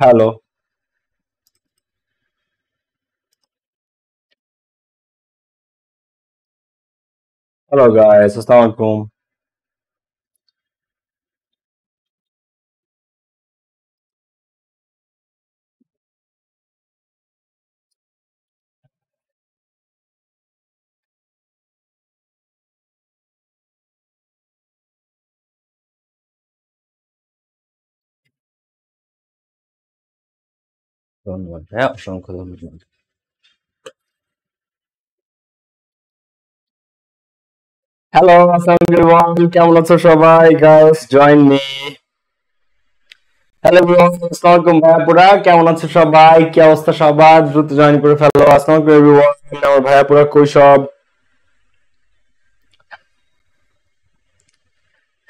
Hello hello guys, আসসালামু আলাইকুম। ধন্যবাদ, হ্যাঁ, অসংখ্য ধন্যবাদ। হ্যালো, আসসালামু আলাইকুম, কেমন আছো সবাই? Guys join me. Hello everyone, আসসালামু আলাইকুম ভাইয়াপুরা, কেমন আছো সবাই? কি অবস্থা সবার? দ্রুত জয়েন করে ফেলো। আসসালামু আলাইকুম এভরিওয়ান, আমার ভাইয়াপুরা কই সব?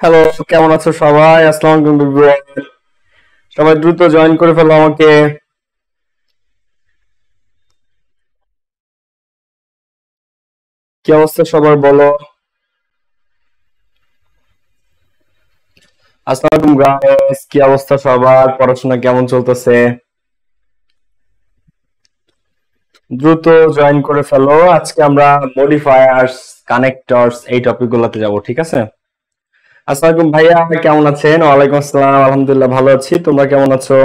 হ্যালো, কেমন আছো সবাই? আসসালামু আলাইকুম এভরিওয়ান, সবাই দ্রুত জয়েন করে ফেলো আমাকে। কি অবস্থা সবার বলো? আসসালামু আলাইকুম গাইস, কি অবস্থা সবার? পড়াশোনা কেমন চলতেছে? দ্রুত জয়েন করে ফেলো। আজকে আমরা মডিফায়ার্স, কানেক্টরস এই টপিক গুলোতে যাবো, ঠিক আছে? আসসালামু আলাইকুম ভাইয়া, কেমন আছেন? ওয়ালাইকুম আসসালাম, আলহামদুলিল্লাহ ভালো আছি। তোমরা কেমন আছো?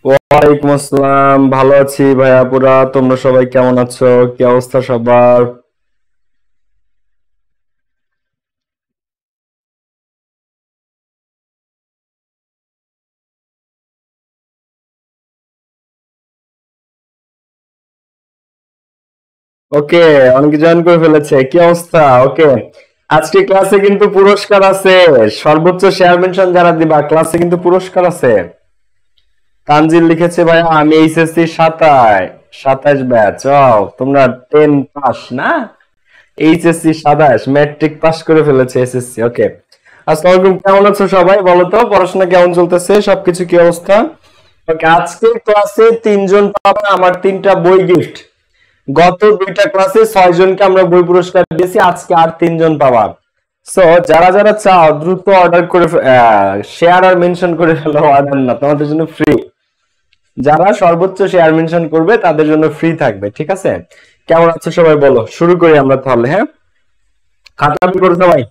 ওয়ালাইকুম আসসালাম, ভালো আছি ভাইয়া পুরা। তোমরা সবাই কেমন আছো? কি অবস্থা সবার? ওকে, অনেকে জয়েন করে ফেলেছে। কি অবস্থা? ওকে, আজকে ক্লাসে কিন্তু পুরস্কার আছে। সর্বোচ্চ শেয়ার মেনশন যারা দিবা ক্লাসে কিন্তু পুরস্কার আছে। তানজিল লিখেছে ভাই আমি এইচএসসি 27 ব্যাচ। তোমরা 10 পাস না? এইচএসসি 27 ম্যাট্রিক পাস করে ফেলেছে এসএসসি। ওকে, আসসালামু আলাইকুম, কেমন আছো সবাই? বলো তো পড়াশোনা কেমন চলতেছে, সবকিছু কি অবস্থা? ওকে, আজকে ক্লাসে 3 জন পাবে আমার 3টা বই গিফট। গত 2টা ক্লাসে 6 জনকে আমরা বই পুরস্কার দিয়েছি, আজকে আর 3 জন পাবা। সো যারা যারা চাও দ্রুত অর্ডার করে শেয়ার আর মেনশন করে ফেলো। অর্ডার না, তোমাদের জন্য ফ্রি। যারা সর্বোচ্চ শেয়ার মেনশন করবে তাদের জন্য ফ্রি থাকবে, ঠিক আছে? কেমন আছো সবাই বলো, শুরু করি আমরা তাহলে। হ্যাঁ, খাতা বের করো সবাই,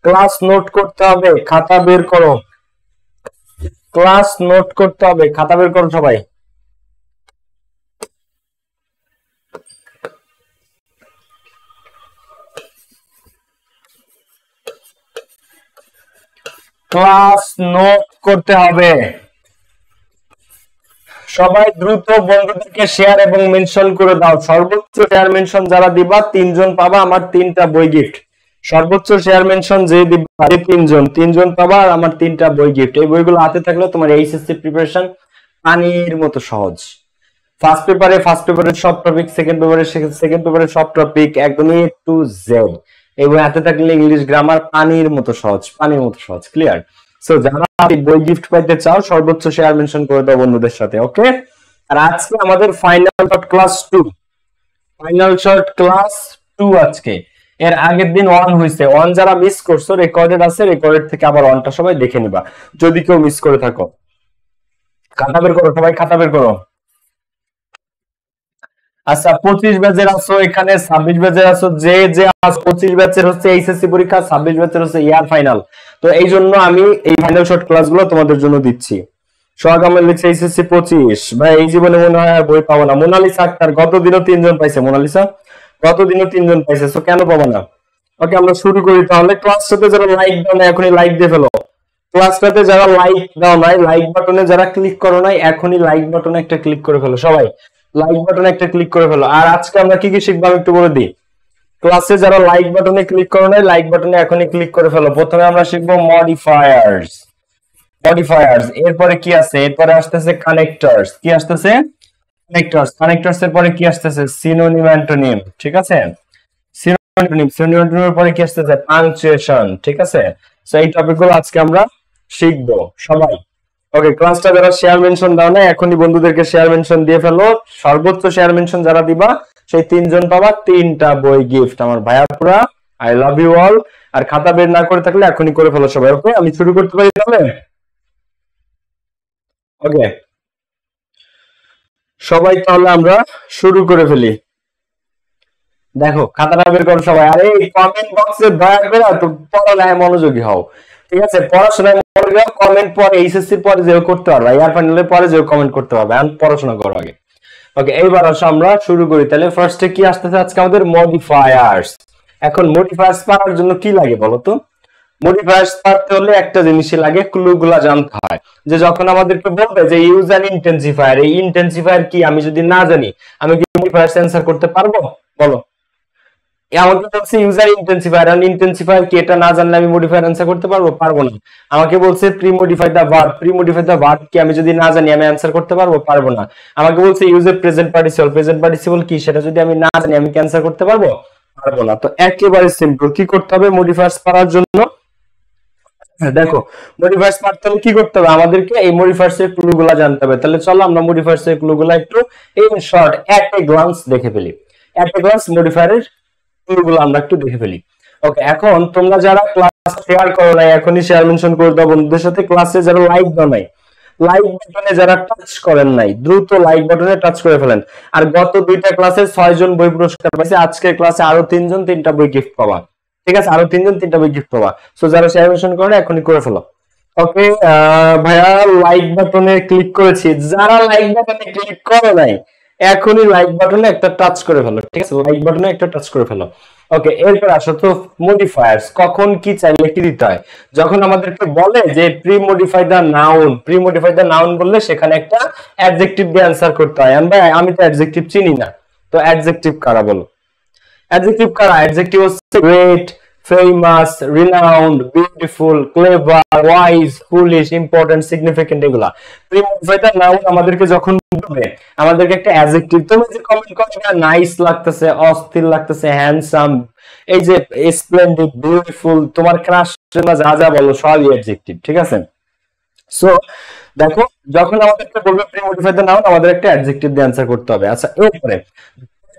ক্লাস নোট করতে হবে, খাতা বের করো। ক্লাস নোট করতে হবে, খাতা বের করো সবাই। ক্লাস নোট করতে হবে। সবাই দ্রুত বন্ধুদেরকে শেয়ার এবং মেনশন করে দাও। সর্বোচ্চ শেয়ার মেনশন যারা দিবা 3 জন পাবা আমার 3টা বই গিফট। সর্বোচ্চ শেয়ার মেনশন যে দিবা 3জন পাবা আর আমার 3টা বই গিফট। এই বইগুলো হাতে থাকলে তোমার এইচএসসি প্রিপারেশন পানির মতো সহজ। ফার্স্ট পেপারের সব টপিক, সেকেন্ড পেপারের সব টপিক একদমই টু জেড। এই বই হাতে থাকলে ইংলিশ গ্রামার পানির মতো সহজ, ক্লিয়ার? সো যারা এই বই গিফট পাইতে চাও সর্বোচ্চ শেয়ার মেনশন করে দাও বন্ধুদের সাথে, ওকে? আর আজকে আমাদের ফাইনাল শর্ট ক্লাস 2 আজকে। এর আগের দিন 1 হয়েছে, 1 যারা মিস করছো রেকর্ডেড আছে, রেকর্ডেড থেকে আবার 1টা সবাই দেখে নিবা যদি কেউ মিস করে থাকো। খাতা বের করো সবাই, খাতা বের করো। আচ্ছা, 25 ব্যাচের আছো এখানে, 26 ব্যাচের আছো, যে যে আজ 25 ব্যাচের হচ্ছে এইচএসসি পরীক্ষা, 26 ব্যাচের হচ্ছে ইয়ার ফাইনাল। তো এই জন্য আমি এই ফাইনাল শর্ট ক্লাসগুলো তোমাদের জন্য দিচ্ছি। সোহাগ আহমেদ লিখছে এইচএসসি 25। ভাই এই জীবনে মনে হয় আর বই পাবো না। মোনালিসা আক্তার, গতদিনও 3 জন পাইছে। মোনালিসা গতদিনও 3 জন পাইছে, তো কেন পাবো না? ওকে, আমরা শুরু করি তাহলে। ক্লাসটাতে যারা লাইক দাও না এখনই লাইক দিয়ে ফেলো। ক্লাসটাতে যারা লাইক দাও নাই, লাইক বাটনে যারা ক্লিক করো নাই, এখনই লাইক বাটনে একটা ক্লিক করে ফেলো সবাই। লাইক বাটনে একটা ক্লিক করে ফেলো। আর আজকে আমরা কি কি শিখবো আমি একটু বলে দিই। ক্লাসে যারা লাইক বাটনে ক্লিক করো নাই, লাইক বাটনে এখনই ক্লিক করে ফেলো। প্রথমে আমরা শিখবো মডিফায়ার্স। এরপরে কি আছে? এরপরে আসতেছে কানেক্টরস। কি আসতেছে? কানেক্টরস এর পরে কি আসতেছে? সিনোনিম অ্যান্টোনিম, ঠিক আছে? সিনোনিমের পরে কি আসতেছে? পাংচুয়েশন, ঠিক আছে? সো এই টপিকগুলো আজকে আমরা শিখবো সবাই। ওকে, ক্লাসটা যারা শেয়ার মেনশন দাও না এখনই বন্ধুদেরকে শেয়ার মেনশন দিয়ে ফেলো। সর্বোচ্চ শেয়ার মেনশন যারা দিবা সেই 3 জন পাবা 3টা বই গিফট। আমার ভাইয়াপুরা, আই লাভ ইউ অল। আর খাতা বের না করে থাকলে এখনই করে ফেলো সবাই। ওকে, আমি শুরু করতে পারি তাহলে? ওকে, সবাই তাহলে আমরা শুরু করে ফেলি। দেখো খাতাটা বের করো সবাই, আরে কমেন্ট বক্সে দয়া করে তো পড়ালেখায় মনোযোগী হও, ঠিক আছে? পড়াশোনায় মনোযোগী হও, কমেন্ট পরে এইচএসসি পরে যেও করতে পারবা, ইয়ার ফাইনালের পরে যেও কমেন্ট করতে পারবা, এখন পড়াশোনা করো আগে। ওকে, এইবার আসো আমরা শুরু করি। তাহলে ফার্স্টে কি আসতেছে আজকে আমাদের? মডিফায়ার্স। এখন মডিফায়ার্স পাওয়ার জন্য কি লাগে বলো তো? মডিফায়ার্স পারতে হলে একটা জিনিসই লাগে, ক্লুগুলা জানতে হয়। যে যখন আমাদেরকে বলবে যে ইউজ অ্যান ইন্টেন্সিফায়ার, এই ইন্টেন্সিফায়ার কি আমি যদি না জানি আমি কি মডিফায়ার্স অ্যান্সার করতে পারবো? বলো। আমাকে বলছে ইউজার ইন্টেন্সিফায়ার, আর ইন্টেন্সিফায়ার কি এটা না জানলে আমি মডিফায়ার অ্যান্সার করতে পারবো? পারবো না। আমাকে বলছে pre modify the verb, pre modify the verb কি আমি যদি না জানি আমি অ্যান্সার করতে পারবো? পারবো না। আমাকে বলছে use a present participle, present participle কি সেটা যদি আমি না জানি আমি কি অ্যান্সার করতে পারবো? পারবো না। তো একেবারে সিম্পল, কি করতে হবে মডিফায়ার্স পাওয়ার জন্য? দেখো মডিফায়ার্স পারতে হলে কি করতে হবে? আমাদেরকে এই মডিফায়ার্স এর ক্লুগুলা জানতে হবে। তাহলে চলো আমরা মডিফায়ার্স এর ক্লুগুলা একটু in short at A glance দেখে ফেলি। এট এ গ্লান্স মডিফায়ারের গুলো আমরা একটু দেখে ফেলি। ওকে, এখন তোমরা যারা ক্লাস শেয়ার করো নাই এখনই শেয়ার মেনশন করে দাও বন্ধুদের সাথে। ক্লাসে যারা লাইক দাও নাই, লাইক বাটনে যারা টাচ করেন নাই দ্রুত লাইক বাটনে টাচ করে ফেলেন। আর গত দুইটা ক্লাসে 6 জন বই পুরস্কার পাইছে, আজকের ক্লাসে আরো 3 জন 3টা বই গিফট পাবা, ঠিক আছে? আরো 3 জন 3টা বই গিফট পাবা। সো যারা শেয়ার মেনশন করে এখনই করে ফেলো। ওকে, ভাইয়া লাইক বাটনে ক্লিক করেছি, যারা লাইক বাটনে ক্লিক করো নাই এখনই লাইক বাটনে একটা টাচ করে ফেলো, ঠিক আছে? লাইক বাটনে একটা টাচ করে ফেলো। ওকে, এরপর আসো তো মডিফায়ার্স কখন কি চাইলে কি দিতে হয়? যখন আমাদেরকে বলে যে pre modify the noun, pre modify the noun বললে সেখানে একটা অ্যাডজেক্টিভ দিয়ে অ্যান্সার করতে হয়। ভাই আমি তো অ্যাডজেক্টিভ চিনি না, তো অ্যাডজেক্টিভ কারা বলো? অ্যাডজেক্টিভ কারা? অ্যাডজেক্টিভ হচ্ছে great, famous, renowned, beautiful, clever, wise, foolish, important, significant, এগুলা। প্রিমোডিফাইড নাউন আমাদেরকে যখন বলবে আমাদেরকে একটা অ্যাডজেক্টিভ, তুমি যে কমেন্ট করো না নাইস লাগতেছে, অস্থির লাগতেছে, হ্যান্ডসাম, এই যে স্প্লেন্ডিড, বিউটিফুল, তোমার ক্রাশ, যা যা বলো সবই অ্যাডজেক্টিভ, ঠিক আছে? সো দেখো যখন আমাদেরকে বলবে প্রিমোডিফাইড নাউন আমাদের একটা অ্যাডজেক্টিভ দিয়ে অ্যান্সার করতে হবে। আচ্ছা, এরপরে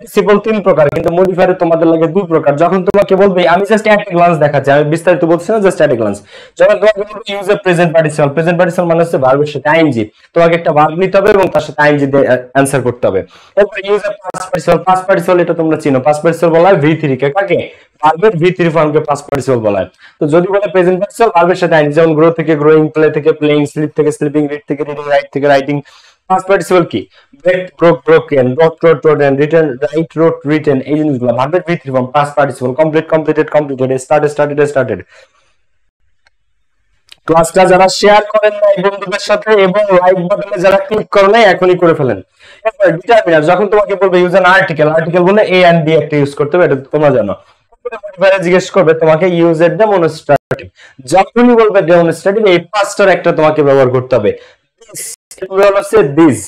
পার্টিসিপল 3 প্রকার, কিন্তু মডিফায়ারে তোমাদের লাগে 2 প্রকার। যখন তোমাকে বলবে, আমি জাস্ট এট এ গ্লান্স দেখাচ্ছি, আমি বিস্তারিত বলছি না, জাস্ট এট এ গ্লান্স। যখন তোমাকে বলবে use a present participle, present participle মানে হচ্ছে ভার্বের সাথে আইএনজি, তোমাকে একটা ভার্ব নিতে হবে এবং তার সাথে আইএনজি দিয়ে অ্যানসার করতে হবে। এরপর use a past participle, past participle এটা তোমরা চিনো, পাস্ট পার্টিসিপল বলা হয় ভি3 কে, কাকে? ভার্বের ভি3 ফর্মকে পাস্ট পার্টিসিপল বলা হয়। তো যদি বলে প্রেজেন্ট পার্টিসিপল ভার্বের সাথে আইএনজি, যেমন গ্রো থেকে গ্রোইং, প্লে থেকে প্লেইং, স্লিপ থেকে স্লিপিং, রিড থেকে রিডিং, রাইট থেকে রাইটিং। পাস্ট পার্টিসিপল কি? Break, broke, broken, wrote, wrote, written, written, write, wrote, written, এই জিনিসগুলো ভার্বের ভি3 form. Past participle complete, completed, completed, started, started, started. ক্লাসটা যারা শেয়ার করেন নাই বন্ধুদের সাথে এবং লাইক বাটনে যারা ক্লিক করেন নাই এখনই করে ফেলেন। এরপর ডিটারমিনার, যখন তোমাকে বলবে ইউজ অ্যান আর্টিকেল, আর্টিকেল বলে এ এন্ড বি একটা ইউজ করতে হবে, এটা তোমরা জানো। মডিফায়ারে জিজ্ঞেস করবে তোমাকে ইউজ এর ডেমনস্ট্রেটিভ, যখনই বলবে ডেমনস্ট্রেটিভ এই পাঁচটার একটা তোমাকে ব্যবহার করতে হবে। দিস প্লুরাল হচ্ছে দিস,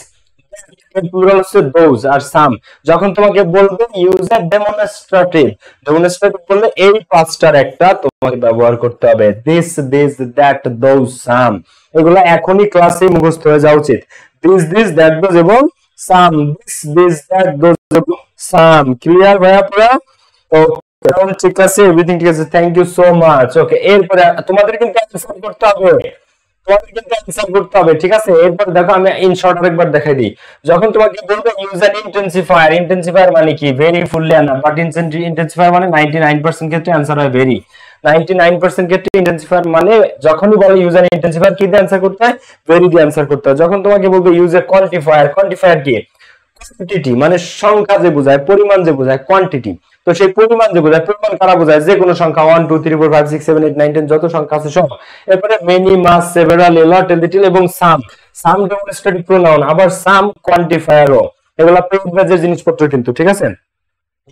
প্লুরাল হচ্ছে দোজ, আর সাম। যখন তোমাকে বলবে ইউজ এ ডেমনস্ট্রেটিভ, ডেমনস্ট্রেটিভ বললে এই পাঁচটার একটা তোমাকে ব্যবহার করতে হবে। দিস, দিস, দ্যাট, দোজ, সাম, এগুলো এখনই ক্লাসে মুখস্থ হয়ে যাওয়া উচিত। দিস, দিস, দ্যাট, দোজ এবং সাম। দিস, দিস, দ্যাট, দোজ এবং সাম। ক্লিয়ার ভাইয়া পুরা? ঠিক আছে, এভরিথিং ঠিক আছে, থ্যাংক ইউ সো মাচ। ওকে, এরপরে তোমাদের কিন্তু অ্যানসার করতে হবে, তোমাদের কিন্তু অ্যানসার করতে হবে, ঠিক আছে? এরপর দেখো আমি ইন শর্ট আরেকবার দেখাই দিই। যখন তোমাকে বলবে ইউজ অ্যান ইন্টেন্সিফায়ার, ইন্টেন্সিফায়ার মানে কি? ভেরি, ফুললি, না, বাট ইন্টেন্সিফায়ার মানে 99% ক্ষেত্রে অ্যানসার হয় ভেরি। 99% ক্ষেত্রে ইন্টেন্সিফায়ার মানে যখনই বলে ইউজ অ্যান ইন্টেন্সিফায়ার কি দিয়ে অ্যানসার করতে হয়? ভেরি দিয়ে অ্যানসার করতে হয়। যখন তোমাকে বলবে ইউজ এ কোয়ান্টিফায়ার, কোয়ান্টিফায়ার কি? কোয়ান্টিটি মানে সংখ্যা যে বোঝায়, পরিমাণ যে বোঝায়, কোয়ান্টিটি। তো সেই পরিমাণ যে বোঝায়, পরিমাণ কারা বোঝায়? যে কোনো সংখ্যা, 1 2 3 4 5 6 7 8 9 10 যত সংখ্যা আছে সব। এরপরে many, much, several, a lot, a little এবং সাম। সাম ডেমনস্ট্রেটিভ প্রোনাউন, আবার সাম কোয়ান্টিফায়ারও, এগুলা পেইড ব্যাচের জিনিসপত্র কিন্তু, ঠিক আছে?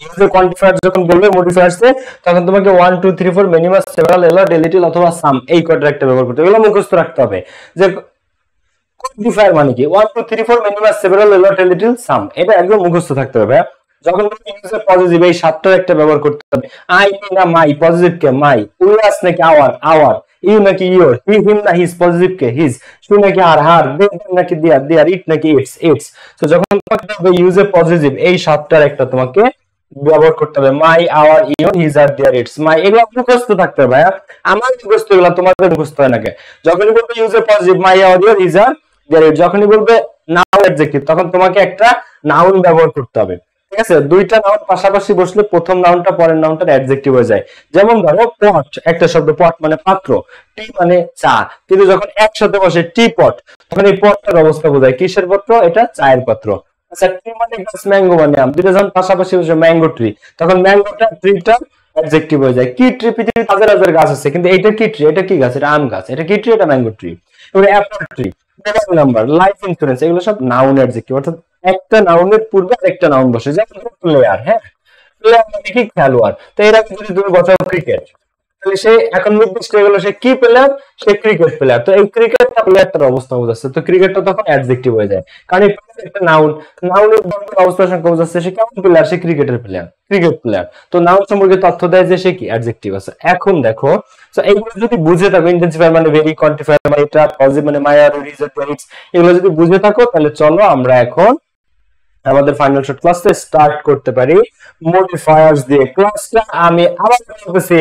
ইউজে কোয়ান্টিফায়ার যখন বলবে মডিফায়ারসে তখন তোমাকে 1 2 3 4 many, much, several, a lot, a little অথবা সাম এই কয়টার একটা ব্যবহার করতে হবে। এগুলো মুখস্থ রাখতে হবে যে কোয়ান্টিফায়ার মানে কি? 1 2 3 4 many, much, several, a lot, a little, some, এটা একদম মুখস্থ থাকতে হবে। যখন তুমি ইউজে পজিটিভ এই সাতটার একটা ব্যবহার করতে হবে। আই না মাই, পজিটিভ কে মাই, উইয়াস নাকি আওয়ার, আওয়ার, ইউ নাকি ইওর, হি হিম না হিজ, পজিটিভ কে হিজ, শু নাকি আর হার, দে নাকি দেয়ার, দেয়ার, ইট নাকি ইটস, ইটস। তো যখন তোমাকে ইউজে পজিটিভ এই সাতটার একটা তোমাকে ব্যবহার করতে হবে। My, our, your, his R their, its, my, এগুলো মুখস্থ থাকতে হবে। আমার মুখস্থ, এগুলো তোমাদের মুখস্থ হয় নাকি? যখনই বলবে ইউজে positive my, our, your, his আর যখনই বলবে নাউন অ্যাডজেক্টিভ তখন তোমাকে একটা নাউন ব্যবহার করতে হবে, ঠিক আছে? দুইটা নাউন পাশাপাশি বসলে প্রথম নাউনটা পরের নাউনটার অ্যাডজেক্টিভ হয়ে যায়। যেমন ধরো পট, একটা শব্দ পট মানে পাত্র, টি মানে চা, কিন্তু যখন একসাথে বসে টি পট তখন এই পটটার অবস্থা বোঝায় কিসের পাত্র? এটা চায়ের পাত্র। আচ্ছা, ট্রি মানে গাছ, ম্যাঙ্গো মানে আম, দুটো যখন পাশাপাশি বসে ম্যাঙ্গো ট্রি তখন ম্যাঙ্গোটা ট্রিটা অ্যাডজেক্টিভ হয়ে যায়। কি ট্রি? পৃথিবীতে হাজার হাজার গাছ আছে, কিন্তু এটা কি ট্রি? এটা কি গাছ? এটা আম গাছ। এটা কি ট্রি? এটা ম্যাঙ্গো ট্রি। এবারে Apple tree, mobile number, life insurance, এগুলো সব নাউন অ্যাডজেক্টিভ, অর্থাৎ একটা নাউনের পূর্বে আরেকটা নাউন বসে। যেমন প্লেয়ার, হ্যাঁ, প্লেয়ার মানে কি? খেলোয়াড়। তো এরা যদি তুমি বসাও ক্রিকেট, তাহলে সে এখন নির্দিষ্ট হয়ে গেল সে কি প্লেয়ার? সে ক্রিকেট প্লেয়ার। তো এই ক্রিকেটটা প্লেয়ারটার অবস্থা বোঝাচ্ছে, তো ক্রিকেটটা তখন অ্যাডজেক্টিভ হয়ে যায়, কারণ একটা নাউন, নাউনের অবস্থার সংখ্যা বোঝাচ্ছে সে কেমন প্লেয়ার? সে ক্রিকেটের প্লেয়ার, ক্রিকেট প্লেয়ার। তো নাউন সম্পর্কে তথ্য দেয় যে সে কি? অ্যাডজেক্টিভ আছে। এখন দেখো, তো এইগুলো যদি বুঝে থাকো, ইন্টেন্সিফায়ার মানে ভেরি, কোয়ান্টিফায়ার মানে এটা, পজিটিভ মানে মায়ার, রিজন, এগুলো যদি বুঝে থাকো তাহলে চলো আমরা এখন আমাদের ফাইনাল শর্ট ক্লাসটা স্টার্ট করতে পারি মডিফায়ার্স দিয়ে। ক্লাসটা আমি আবার বলতেছি,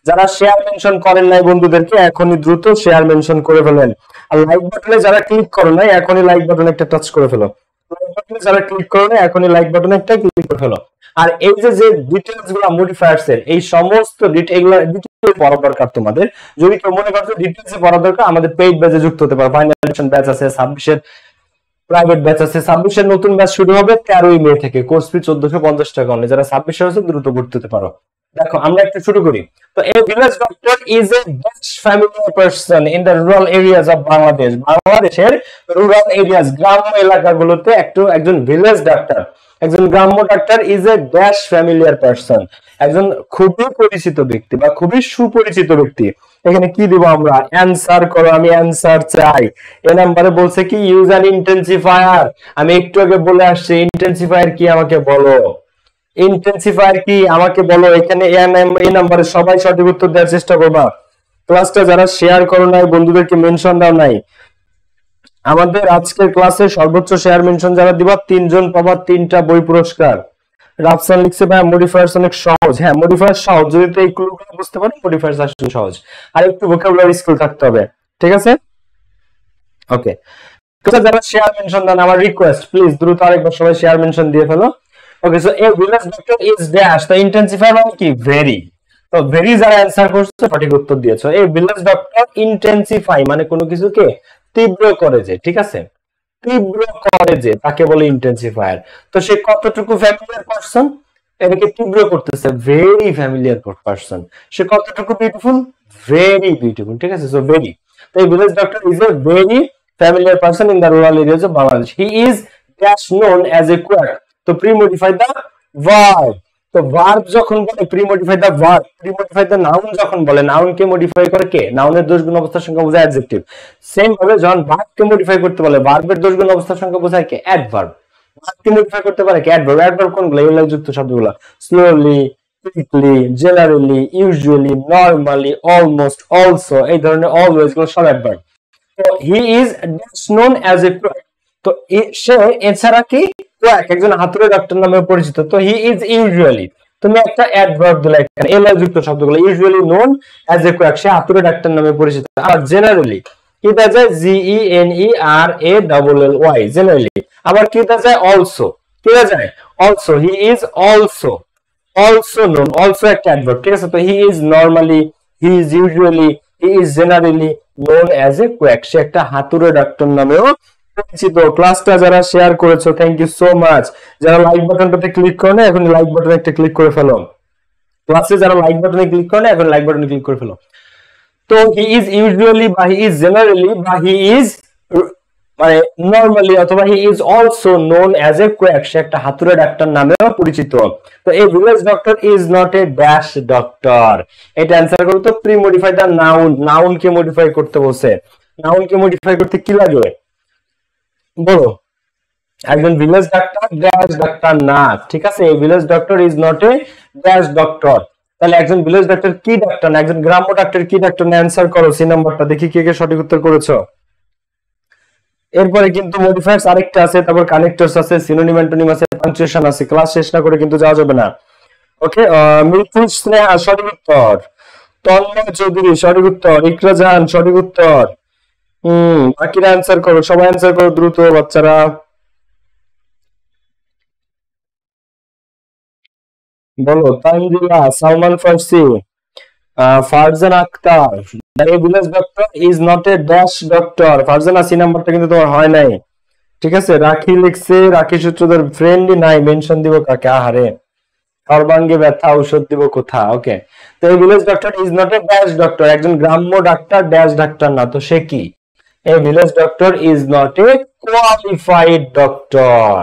যারা শেয়ার মেনশন করেন নাই বন্ধুদেরকে এখনই দ্রুত শেয়ার মেনশন করে ফেলেন, আর লাইক বাটনে যারা ক্লিক করেন নাই এখনই লাইক বাটনে একটা টাচ করে ফেলো, লাইক বাটনে যারা ক্লিক করেন নাই এখনই লাইক বাটনে একটা ক্লিক করে ফেলো। আর এই যে যে ডিটেইলস গুলো মডিফায়ার্স এর, এই সমস্ত এগুলা ডিটেইলস পড়া দরকার তোমাদের। যদি কেউ মনে করছো ডিটেইলসে পড়া দরকার, আমাদের পেইড ব্যাচে যুক্ত হতে পারো। ফাইনাল ব্যাচ আছে, 26 এর প্রাইভেট ব্যাচ আছে, 26 এর নতুন ব্যাচ শুরু হবে 13ই মে থেকে। কোর্স ফি 1450 টাকা অনলি। যারা 26 এর আছে দ্রুত ভর্তি হতে পারো। দেখো আমরা একটু শুরু করি। তো এ village doctor is a best familiar person in the rural areas of Bangladesh. বাংলাদেশের রুরাল এরিয়াজ, গ্রাম্য এলাকাগুলোতে একজন ভিলেজ ডাক্তার, একজন গ্রাম্য doctor is a dash familiar person, একজন খুবই পরিচিত ব্যক্তি বা খুবই সুপরিচিত ব্যক্তি। এখানে কি দিব আমরা? অ্যানসার করো, আমি অ্যানসার চাই। এ নাম্বারে বলছে কি? Use an intensifier. আমি একটু আগে বলে আসছি ইন্টেন্সিফায়ার কি আমাকে বলো, ইন্টেন্সিফায়ার কি আমাকে বলো। এখানে এই নাম্বারে সবাই সঠিক উত্তর দেওয়ার চেষ্টা করবা। ক্লাসটা যারা শেয়ার করো নাই, বন্ধুদেরকে মেনশন দাও নাই, আমাদের আজকের ক্লাসে সর্বোচ্চ শেয়ার মেনশন যারা দিবা 3 জন পাবা 3টা বই পুরস্কার। রাফসান লিখছে ভাই মডিফায়ার্স অনেক সহজ। হ্যাঁ, মডিফায়ার সহজ যদি তো এই ক্লুগুলো বুঝতে পারো, মডিফায়ার্স আসলে সহজ। আর একটু ভোকাবুলারি স্কিল থাকতে হবে, ঠিক আছে? ওকে, যারা শেয়ার মেনশন দেন আমার রিকোয়েস্ট, প্লিজ দ্রুত আরেকবার সবাই শেয়ার মেনশন দিয়ে ফেলো। Okay, so a village doctor is dash, তো ইন্টেন্সিফায়ার মানে কি? ভেরি। তো ভেরি যারা অ্যানসার করছো সঠিক উত্তর দিয়েছো। এই ভিলেজ ডক্টর ইন্টেন্সিফাই মানে কোনো কিছুকে তীব্র করে যে, ঠিক আছে? তীব্র করে যে তাকে বলে ইন্টেন্সিফায়ার। তো সে কতটুকু ফ্যামিলিয়ার পারসন? এটাকে তীব্র করতেছে, ভেরি ফ্যামিলিয়ার পারসন। সে কতটুকু বিউটিফুল? ভেরি বিউটিফুল, ঠিক আছে? So very. তো এই village doctor is a very familiar person in the rural areas of Bangladesh. He is dash known as a quack. তো প্রি-মডিফাই দ্য ভার্ব। তো ভার্ব যখন বলে pre-modify the verb, pre-modify the noun যখন বলে, noun কে modify করে কে? নাউনের দোষ গুণ অবস্থার সংখ্যা বোঝায় অ্যাডজেক্টিভ। সেম ভাবে যখন ভার্ব কে মডিফাই করতে বলে, ভার্বের দোষ গুণ অবস্থার সংখ্যা বোঝায় কে? অ্যাডভার্ব। ভার্ব কে মডিফাই করতে পারে কে? অ্যাডভার্ব। অ্যাডভার্ব কোনগুলো? এগুলো যুক্ত শব্দগুলো, slowly, quickly, generally, usually, normally, almost, also, এই ধরনের অলওয়েজ গুলো সব অ্যাডভার্ব। তো he is known as a quack. তো সে এছাড়া কি? কোয়াক, একজন হাতুড়ে ডাক্তার নামে পরিচিত। তো হি ইজ ইউজুয়ালি, তুমি একটা অ্যাডভার্ব দিলে এখানে, এলআই যুক্ত শব্দগুলো, usually known as a quack, সে হাতুড়ে ডাক্তার নামে পরিচিত। আর জেনারেলি কি দেওয়া যায়? GENERALLY, generally. আবার কি দেওয়া যায়? অলসো, কি দেওয়া যায়? Also, he is also, also known, also একটা অ্যাডভার্ব, ঠিক আছে? তো he is normally, he is usually, he is generally known as a quack, সে একটা হাতুড়ে ডাক্তার নামেও পরিচিত। ক্লাসটা যারা শেয়ার করেছো থ্যাংক ইউ সো মাচ। যারা লাইক বাটনটাতে ক্লিক করে না এখন লাইক বাটনে একটা ক্লিক করে ফেলো। ক্লাসে যারা লাইক বাটনে ক্লিক করে না এখন লাইক বাটনে ক্লিক করে ফেলো। তো হি ইজ ইউজুয়ালি বা হি ইজ জেনারেলি বা হি ইজ মানে নরমালি অথবা he is also known as a quack, সে একটা হাতুড়ে ডাক্তার নামেও পরিচিত। তো এই village doctor is not a dash doctor, এটা অ্যানসার করো। তো pre modify the noun, noun কে মডিফাই করতে বলছে। নাউন কে মডিফাই করতে কি লাগে বলো? একজন ভিলেজ ডাক্তার ড্যাশ ডাক্তার না, ঠিক আছে? এই village doctor is not a dash doctor. তাহলে একজন ভিলেজ ডাক্তার কি ডাক্তার না? একজন গ্রাম্য ডাক্তার কি ডাক্তার না? অ্যানসার করো সি নাম্বারটা, দেখি কে কে সঠিক উত্তর করেছো। এরপরে কিন্তু মডিফায়ার্স আরেকটা আছে, তারপর কানেক্টরস আছে, সিনোনিম অ্যান্টোনিম আছে, পাঞ্চুয়েশন আছে। ক্লাস শেষ না করে কিন্তু যাওয়া যাবে না। ওকে, মিরপুর স্নেহা সঠিক উত্তর, তন্ময় চৌধুরী সঠিক উত্তর, ইকরা জাহান সঠিক উত্তর, বাকিরা অ্যান্সার করো, সবাই অ্যান্সার করো দ্রুত বাচ্চারা। বলো, Tanzila, Salman Farsi, Farzan Akhtar. The village doctor is not a dash doctor. Farzana, C নাম্বারটা কিন্তু তোমার হয় নাই। ঠিক আছে, রাখি লিখছে, রাখি সূত্রধর ফ্রেন্ডই নাই, মেনশন দিব কাকে? আহারে, সর্বাঙ্গে ব্যথা ঔষধ দিব কোথা? ওকে, তো এই village doctor is not a dash doctor, একজন গ্রাম্য ডাক্তার ড্যাশ ডাক্তার না, তো সে কি? এ village doctor is not A qualified doctor.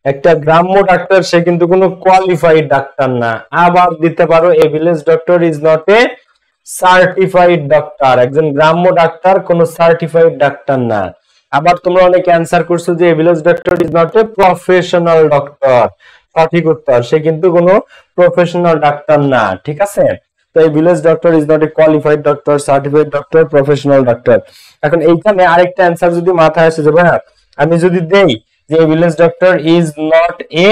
একটা গ্রাম্য ডাক্তার, সে কিন্তু কোনো কোয়ালিফাইড ডাক্তার না। আবার দিতে পারো, এ village doctor is not A certified doctor, একজন গ্রাম্য ডাক্তার কোন সার্টিফাইড ডাক্তার না। আবার তোমরা অনেকে অ্যান্সার করছো যে এ village doctor is not a professional doctor. সঠিক উত্তর, সে কিন্তু কোনো প্রফেশনাল ডাক্তার না। ঠিক আছে, তো এই village doctor is not A qualified doctor, certified doctor, professional doctor. এখন এইখানে আরেকটা অ্যান্সার যদি মাথায় আসে যে ভাইয়া, আমি যদি দেই যে village doctor is not A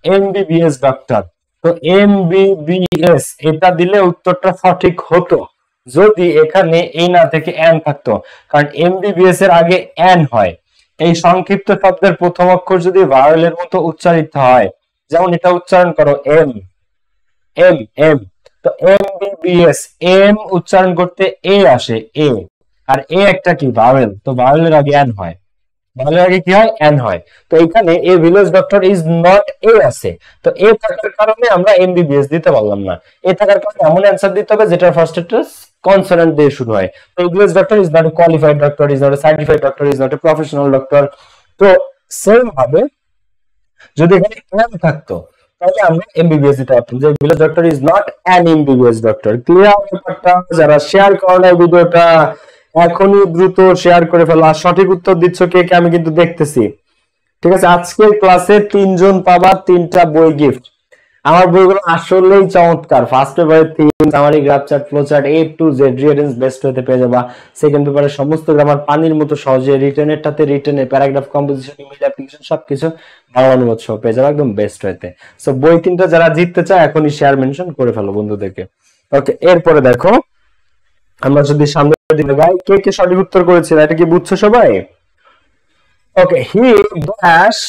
MBBS doctor, তো এমবিবিএস এটা দিলে উত্তরটা সঠিক হতো যদি এখানে এই না থেকে এন থাকতো, কারণ এমবিবিএস এর আগে এন হয়। এই সংক্ষিপ্ত শব্দের প্রথম অক্ষর যদি ভাওয়েলের মতো উচ্চারিত হয়, যেমন এটা উচ্চারণ করো এম এম এম, তো এমবিবিএস, এম উচ্চারণ করতে এ আসে, এ, আর এ একটা কি ভাওয়েল, তো ভাওয়েলের আগে এন হয়, ভাওয়েলের আগে কি হয়? এন হয়। তো এখানে এ ভিলেজ ডক্টর ইজ নট এ আছে, তো এ থাকার কারণে আমরা এমবিবিএস দিতে পারলাম না। এ থাকার কারণে এমন অ্যান্সার দিতে হবে যেটা ফার্স্ট একটা কনসোনেন্ট দিয়ে শুরু হয়। তো এ village doctor is not A qualified doctor, is not A certified doctor, is not a professional doctor. তো সেম ভাবে যদি এখানে এম থাকতো তাহলে আমরা এমবিবিএস দিতে পারতাম, যে village doctor is not an MBBS doctor. Clear ব্যাপারটা? যারা শেয়ার করো না ভিডিওটা, এখনই দ্রুত শেয়ার করে ফেলো। আর সঠিক উত্তর দিচ্ছ কে কে আমি কিন্তু দেখতেছি। ঠিক আছে, আজকের ক্লাসে 3 জন পাবা 3টা বই গিফট। আমার বইগুলো আসলেই চমৎকার। ফার্স্ট পেপারে theme, summary, graph chart, flow chart, A to Z rearrange best হতে পেয়ে যাবা। সেকেন্ড পেপারে সমস্ত গ্রামার পানির মতো সহজে, রিটেনেরটাতে রিটেনের প্যারাগ্রাফ, কম্পোজিশন, ইমেজ, অ্যাপ্লিকেশন সবকিছু বাংলা অনুবাদ সহ পেয়ে যাবা একদম বেস্ট হতে। সো বই 3টা যারা জিততে চায় এখনই শেয়ার মেনশন করে ফেলো বন্ধুদেরকে। ওকে, এরপরে দেখো আমরা যদি সামনে দিকে যাই, কে কে সঠিক উত্তর করেছিল এটা কি বুঝছো সবাই? Okay, he dash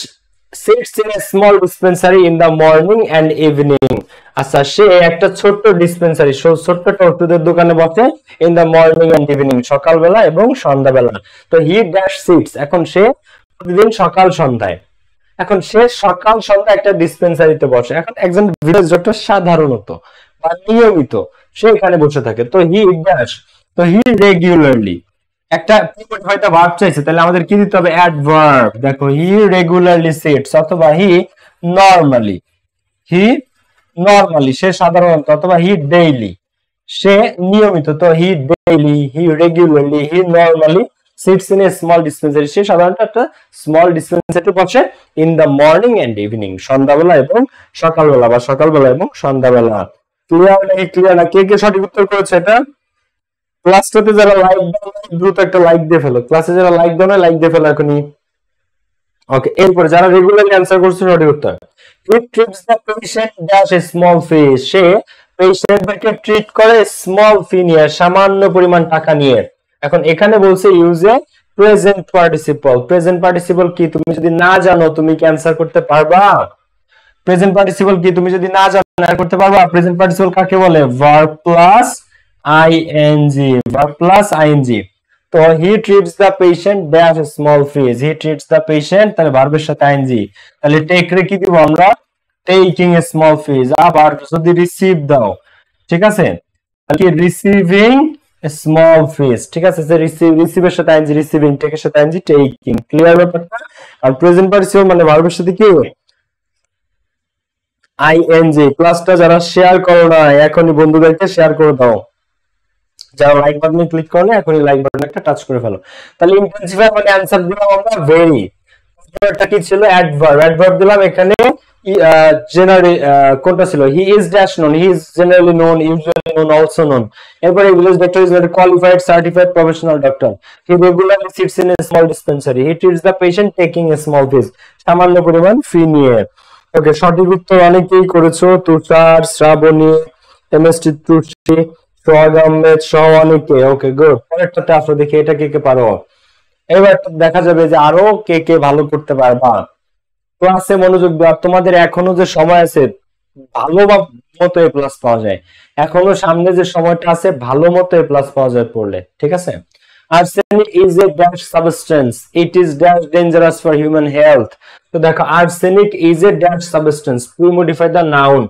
sits in a small dispensary in the morning and evening. আচ্ছা, সে একটা ছোট্ট ডিসপেন্সারি, ছোট্ট একটা ওষুধের দোকানে বসে in the morning and evening, সকালবেলা এবং সন্ধ্যাবেলা। তো হি ড্যাশ সিটস, এখন সে প্রতিদিন সকাল সন্ধ্যায়, এখন সে সকাল সন্ধ্যা একটা ডিসপেন্সারিতে বসে। এখন একজন ভিলেজ ডক্টর সাধারণত বা নিয়মিত সে এখানে বসে থাকে। তো হি ড্যাশ, তো হি রেগুলারলি, একটা প্রিপোজিট হয়তো ভার্ব চাইছে, তাহলে আমাদের কি দিতে হবে? অ্যাডভার্ব। দেখো, হি রেগুলারলি সিটস, অথবা হি নরমালি, হি নরমালি সে সাধারণত, অথবা হি ডেইলি সে নিয়মিত। তো he daily, he regularly, he normally sits in a small dispensary, সে সাধারণত একটা স্মল ডিসপেন্সারিতে বসে in the morning and evening, সন্ধ্যাবেলা এবং সকালবেলা, বা সকালবেলা এবং সন্ধ্যাবেলা। ক্লিয়ার নাকি ক্লিয়ার না? কে কে সঠিক উত্তর করেছে এটা? ক্লাসটাতে যারা লাইক দাও দ্রুত একটা লাইক দিয়ে ফেলো, ক্লাসে যারা লাইক দাও না লাইক দিয়ে ফেলো এখনই। ওকে, এরপর যারা রেগুলারলি অ্যানসার করছে সঠিক উত্তর, it treats the patient dash a small fee, সে পেশেন্টকে ট্রিট করে স্মল ফি নিয়ে, সামান্য পরিমাণ টাকা নিয়ে। এখন এখানে বলছে use a present participle. Present participle কি তুমি যদি না জানো তুমি কি অ্যানসার করতে পারবা? প্রেজেন্ট পার্টিসিপল কি তুমি যদি না জানো অ্যানসার করতে পারবা? প্রেজেন্ট পার্টিসিপল কাকে বলে? Verb plus ING, verb plus ING. তো he treats the patient dash small fees, he treats the patient, তাহলে ভার্বের সাথে আইএনজি, তাহলে টেক রে কি দিব আমরা? টেকিং এ স্মল ফিজ। আবার যদি রিসিভ দাও, ঠিক আছে, তাহলে কি রিসিভিং স্মল ফিজ। ঠিক আছে, যে রিসিভের সাথে আইএনজি, রিসিভিং, টেকের সাথে আইএনজি, টেকিং। ক্লিয়ার ব্যাপারটা? আর প্রেজেন্ট পার্টিসিপল মানে ভার্বের সাথে কি? আইএনজি। ক্লাসটা যারা শেয়ার করো না এখনই বন্ধুদেরকে শেয়ার করে দাও, যারা লাইক বাটনে ক্লিক করো না এখনই লাইক বাটনে একটা টাচ করে ফেলো। তাহলে ইন্টেন্সিফাই মানে অ্যানসার দিলাম আমরা ভেরি, এটা কি ছিল? অ্যাডভার্ব। অ্যাডভার্ব দিলাম এখানে জেনারেলি, কোনটা ছিল? He is dash known, he is generally known, usually known, also known. এরপরে village doctor is not qualified, certified, professional doctor. He regularly sits in a small dispensary, he treats the patient taking a small fees, সামান্য পরিমাণ fee নিয়ে। Okay, সঠিক উত্তর অনেকেই করেছো, Tushar, Shraboni, MST Tushi, Sohag Ahmed সহ অনেকে। ওকে গুড, পরেরটাতে আসো দেখি এটা কে কে পারো। এবার দেখা যাবে যে আরো কে কে ভালো করতে পারবা। ক্লাসে মনোযোগ দেওয়া, তোমাদের এখনো যে সময় আছে ভালো মতো এ প্লাস পাওয়া যায়, এখনো সামনে যে সময়টা আছে ভালো মতো এ প্লাস পাওয়া যায় পড়লে, ঠিক আছে। Arsenic is a dash substance, it is dash dangerous for human health. তো দেখো arsenic is a dash substance, we modify the noun,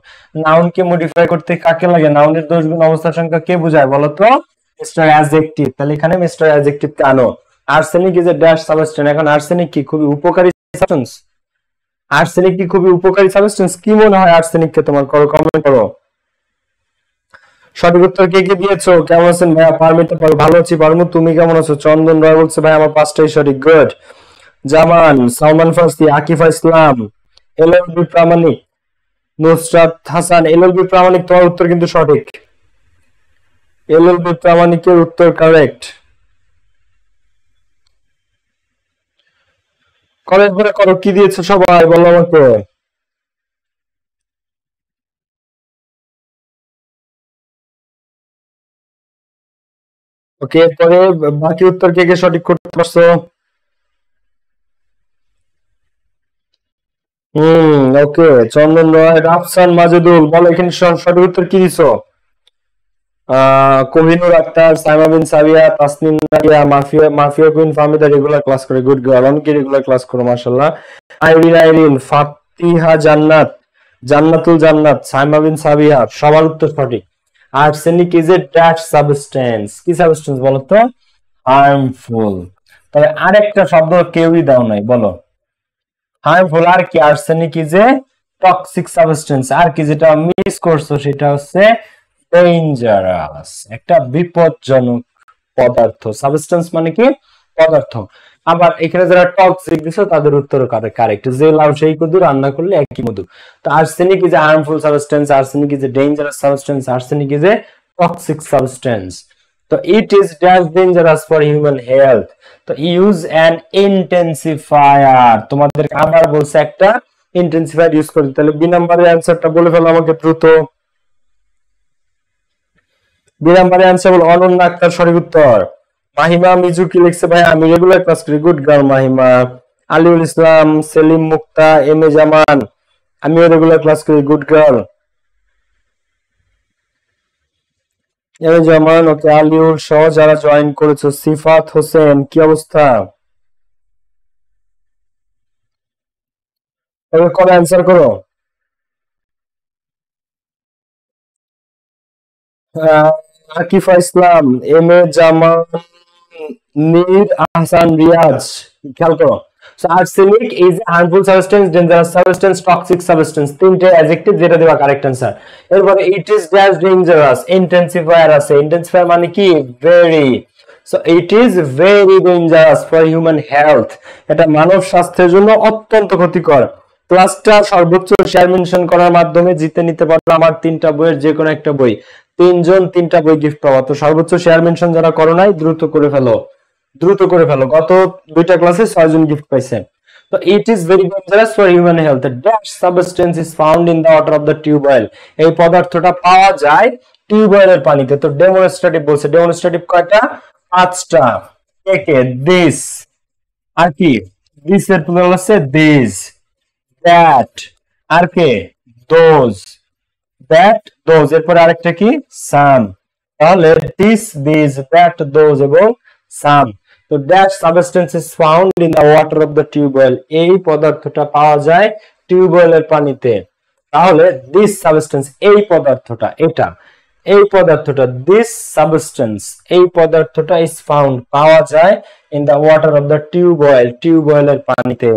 noun কে মডিফাই করতে কাকে লাগে, নাউনের দোষ গুণ অবস্থা সংখ্যা কে বোঝায় বলো তো, মিস্টার অ্যাডজেক্টিভ, তাহলে এখানে মিস্টার অ্যাডজেক্টিভ কে আনো। Arsenic is a dash substance, এখন আর্সেনিক কি খুবই উপকারী সাবস্টেন্স, আর্সেনিক কি খুবই উপকারী সাবস্টেন্স, কি মনে হয় আর্সেনিক কে তোমার, করো কমেন্ট করো। সঠিক উত্তর কে কে দিয়েছো, কেমন আছেন ভাইয়া, পারমিতা পড়ো, ভালো আছি পারমু, তুমি কেমন আছো, চন্দন রয় বলছে ভাই আমার পাঁচটাই সঠিক, গুড। জামান, সালমান ফার্সি, আকিফা ইসলাম, এলএলবি প্রামাণিক, নুসরাত হাসান, এলএলবি প্রামাণিক তোমার উত্তর কিন্তু সঠিক, এলএলবি প্রামাণিকের উত্তর কারেক্ট। কলেজ ভরে করো, কি দিয়েছো সবাই বলো আমাকে। ওকে, এরপরে বাকি উত্তর কে কে সঠিক করতে পারছো। ওকে, চন্দন রয়, রাফসান মাজেদুল, বলো এখানে সঠিক উত্তর কি দিছো। Kohinoor Akhtar, Saima Bin Sabia, Tasnim Nadia, mafia mafia queen Fahmida regular class করে, গুড গার্ল, অনেকে রেগুলার ক্লাস করো মাশাআল্লাহ। আইরিন আইরিন, ফাতিহা জান্নাত, জান্নাতুল জান্নাত, সাইমা বিন সাবিয়া, সবার উত্তর সঠিক। Arsenic is a dash substance, কি সাবস্টেন্স বলো তো, হার্মফুল। তবে আরেকটা শব্দ কেউই দাও নাই, বলো হার্মফুল আর কি, arsenic is a toxic substance, আর কি যেটা মিস করছো সেটা হচ্ছে ডেঞ্জারাস, একটা বিপজ্জনক পদার্থ, সাবস্টেন্স মানে কি পদার্থ। আবার এখানে যারা টক্সিক দিছো তাদের উত্তর কারেক্ট, যে লাউ সেই কদু, রান্না করলে একই মধু। তো arsenic is a harmful substance, arsenic is a dangerous substance, arsenic is a toxic substance. তো it is dash dangerous for human health. তো ইউজ অ্যান ইন্টেন্সিফায়ার, তোমাদের আবার বলছে একটা ইন্টেন্সিফায়ার ইউজ করতে, তাহলে বি নাম্বারের অ্যান্সারটা বলে ফেলো আমাকে দ্রুত। দুই নম্বরে আনসার হলো অনন্যা আক্তার, সঠিক উত্তর। মাহিমা মিজু কি লিখছে ভাই, আমি রেগুলার ক্লাস করি, good girl Mahima. আলিউল Islam, Selim Mukta, M A জামান, আমিও রেগুলার ক্লাস করি, গুড গার্ল। এম এ জামান, ওকে, আলিউল সহ যারা জয়েন করেছো, সিফাত হোসেন, কি অবস্থা, তবে করে অ্যান্সার করো। আকিফা ইসলাম, এম এ জামান, নীর আহসান, রিয়াজ, খেয়াল করো। So arsenic is a harmful substance, dangerous substance, toxic substance, তিনটে অ্যাডজেক্টিভ, যেটা দেবা কারেক্ট অ্যান্সার। এরপরে it is just dangerous, intensifier আছে, intensifier মানে কি very, so it is very dangerous for human health, এটা মানব স্বাস্থ্যের জন্য অত্যন্ত ক্ষতিকর। ক্লাসটা সর্বোচ্চ শেয়ার মেনশন করার মাধ্যমে জিতে নিতে পারো আমার তিনটা বইয়ের যে কোনো একটা বই, তিনজন তিনটা বই গিফট পাওয়া। তো সর্বোচ্চ শেয়ার মেনশন যারা করো নাই দ্রুত করে ফেলো, দ্রুত করে ফেলো, গত দুইটা ক্লাসে 6 জন গিফট পাইছে। তো it is very dangerous for human health, dash substance is found in the water of the tubewell, এই পদার্থটা পাওয়া যায় টিউবওয়েলের পানিতে। তো ডেমনস্ট্রেটিভ বলছে, ডেমনস্ট্রেটিভ কয়টা, পাঁচটা। একে দিস, আর কি দিস এর প্লুরাল হচ্ছে দিস, দ্যাট, আর কে দোজ, দ্যাট দোজ, এরপর আরেকটা কি সাম, তাহলে দিস দিস দ্যাট দোজ এবং সাম। তো dash substance is found in the water of the tubewell, এই পদার্থটা পাওয়া যায় টিউবওয়েলের পানিতে। তাহলে দিস সাবস্টেন্স, এই পদার্থটা, এটা এই পদার্থটা, দিস সাবস্টেন্স, এই পদার্থটা ইজ ফাউন্ড, পাওয়া যায় in the water of the tubewell, টিউবওয়েলের পানিতে।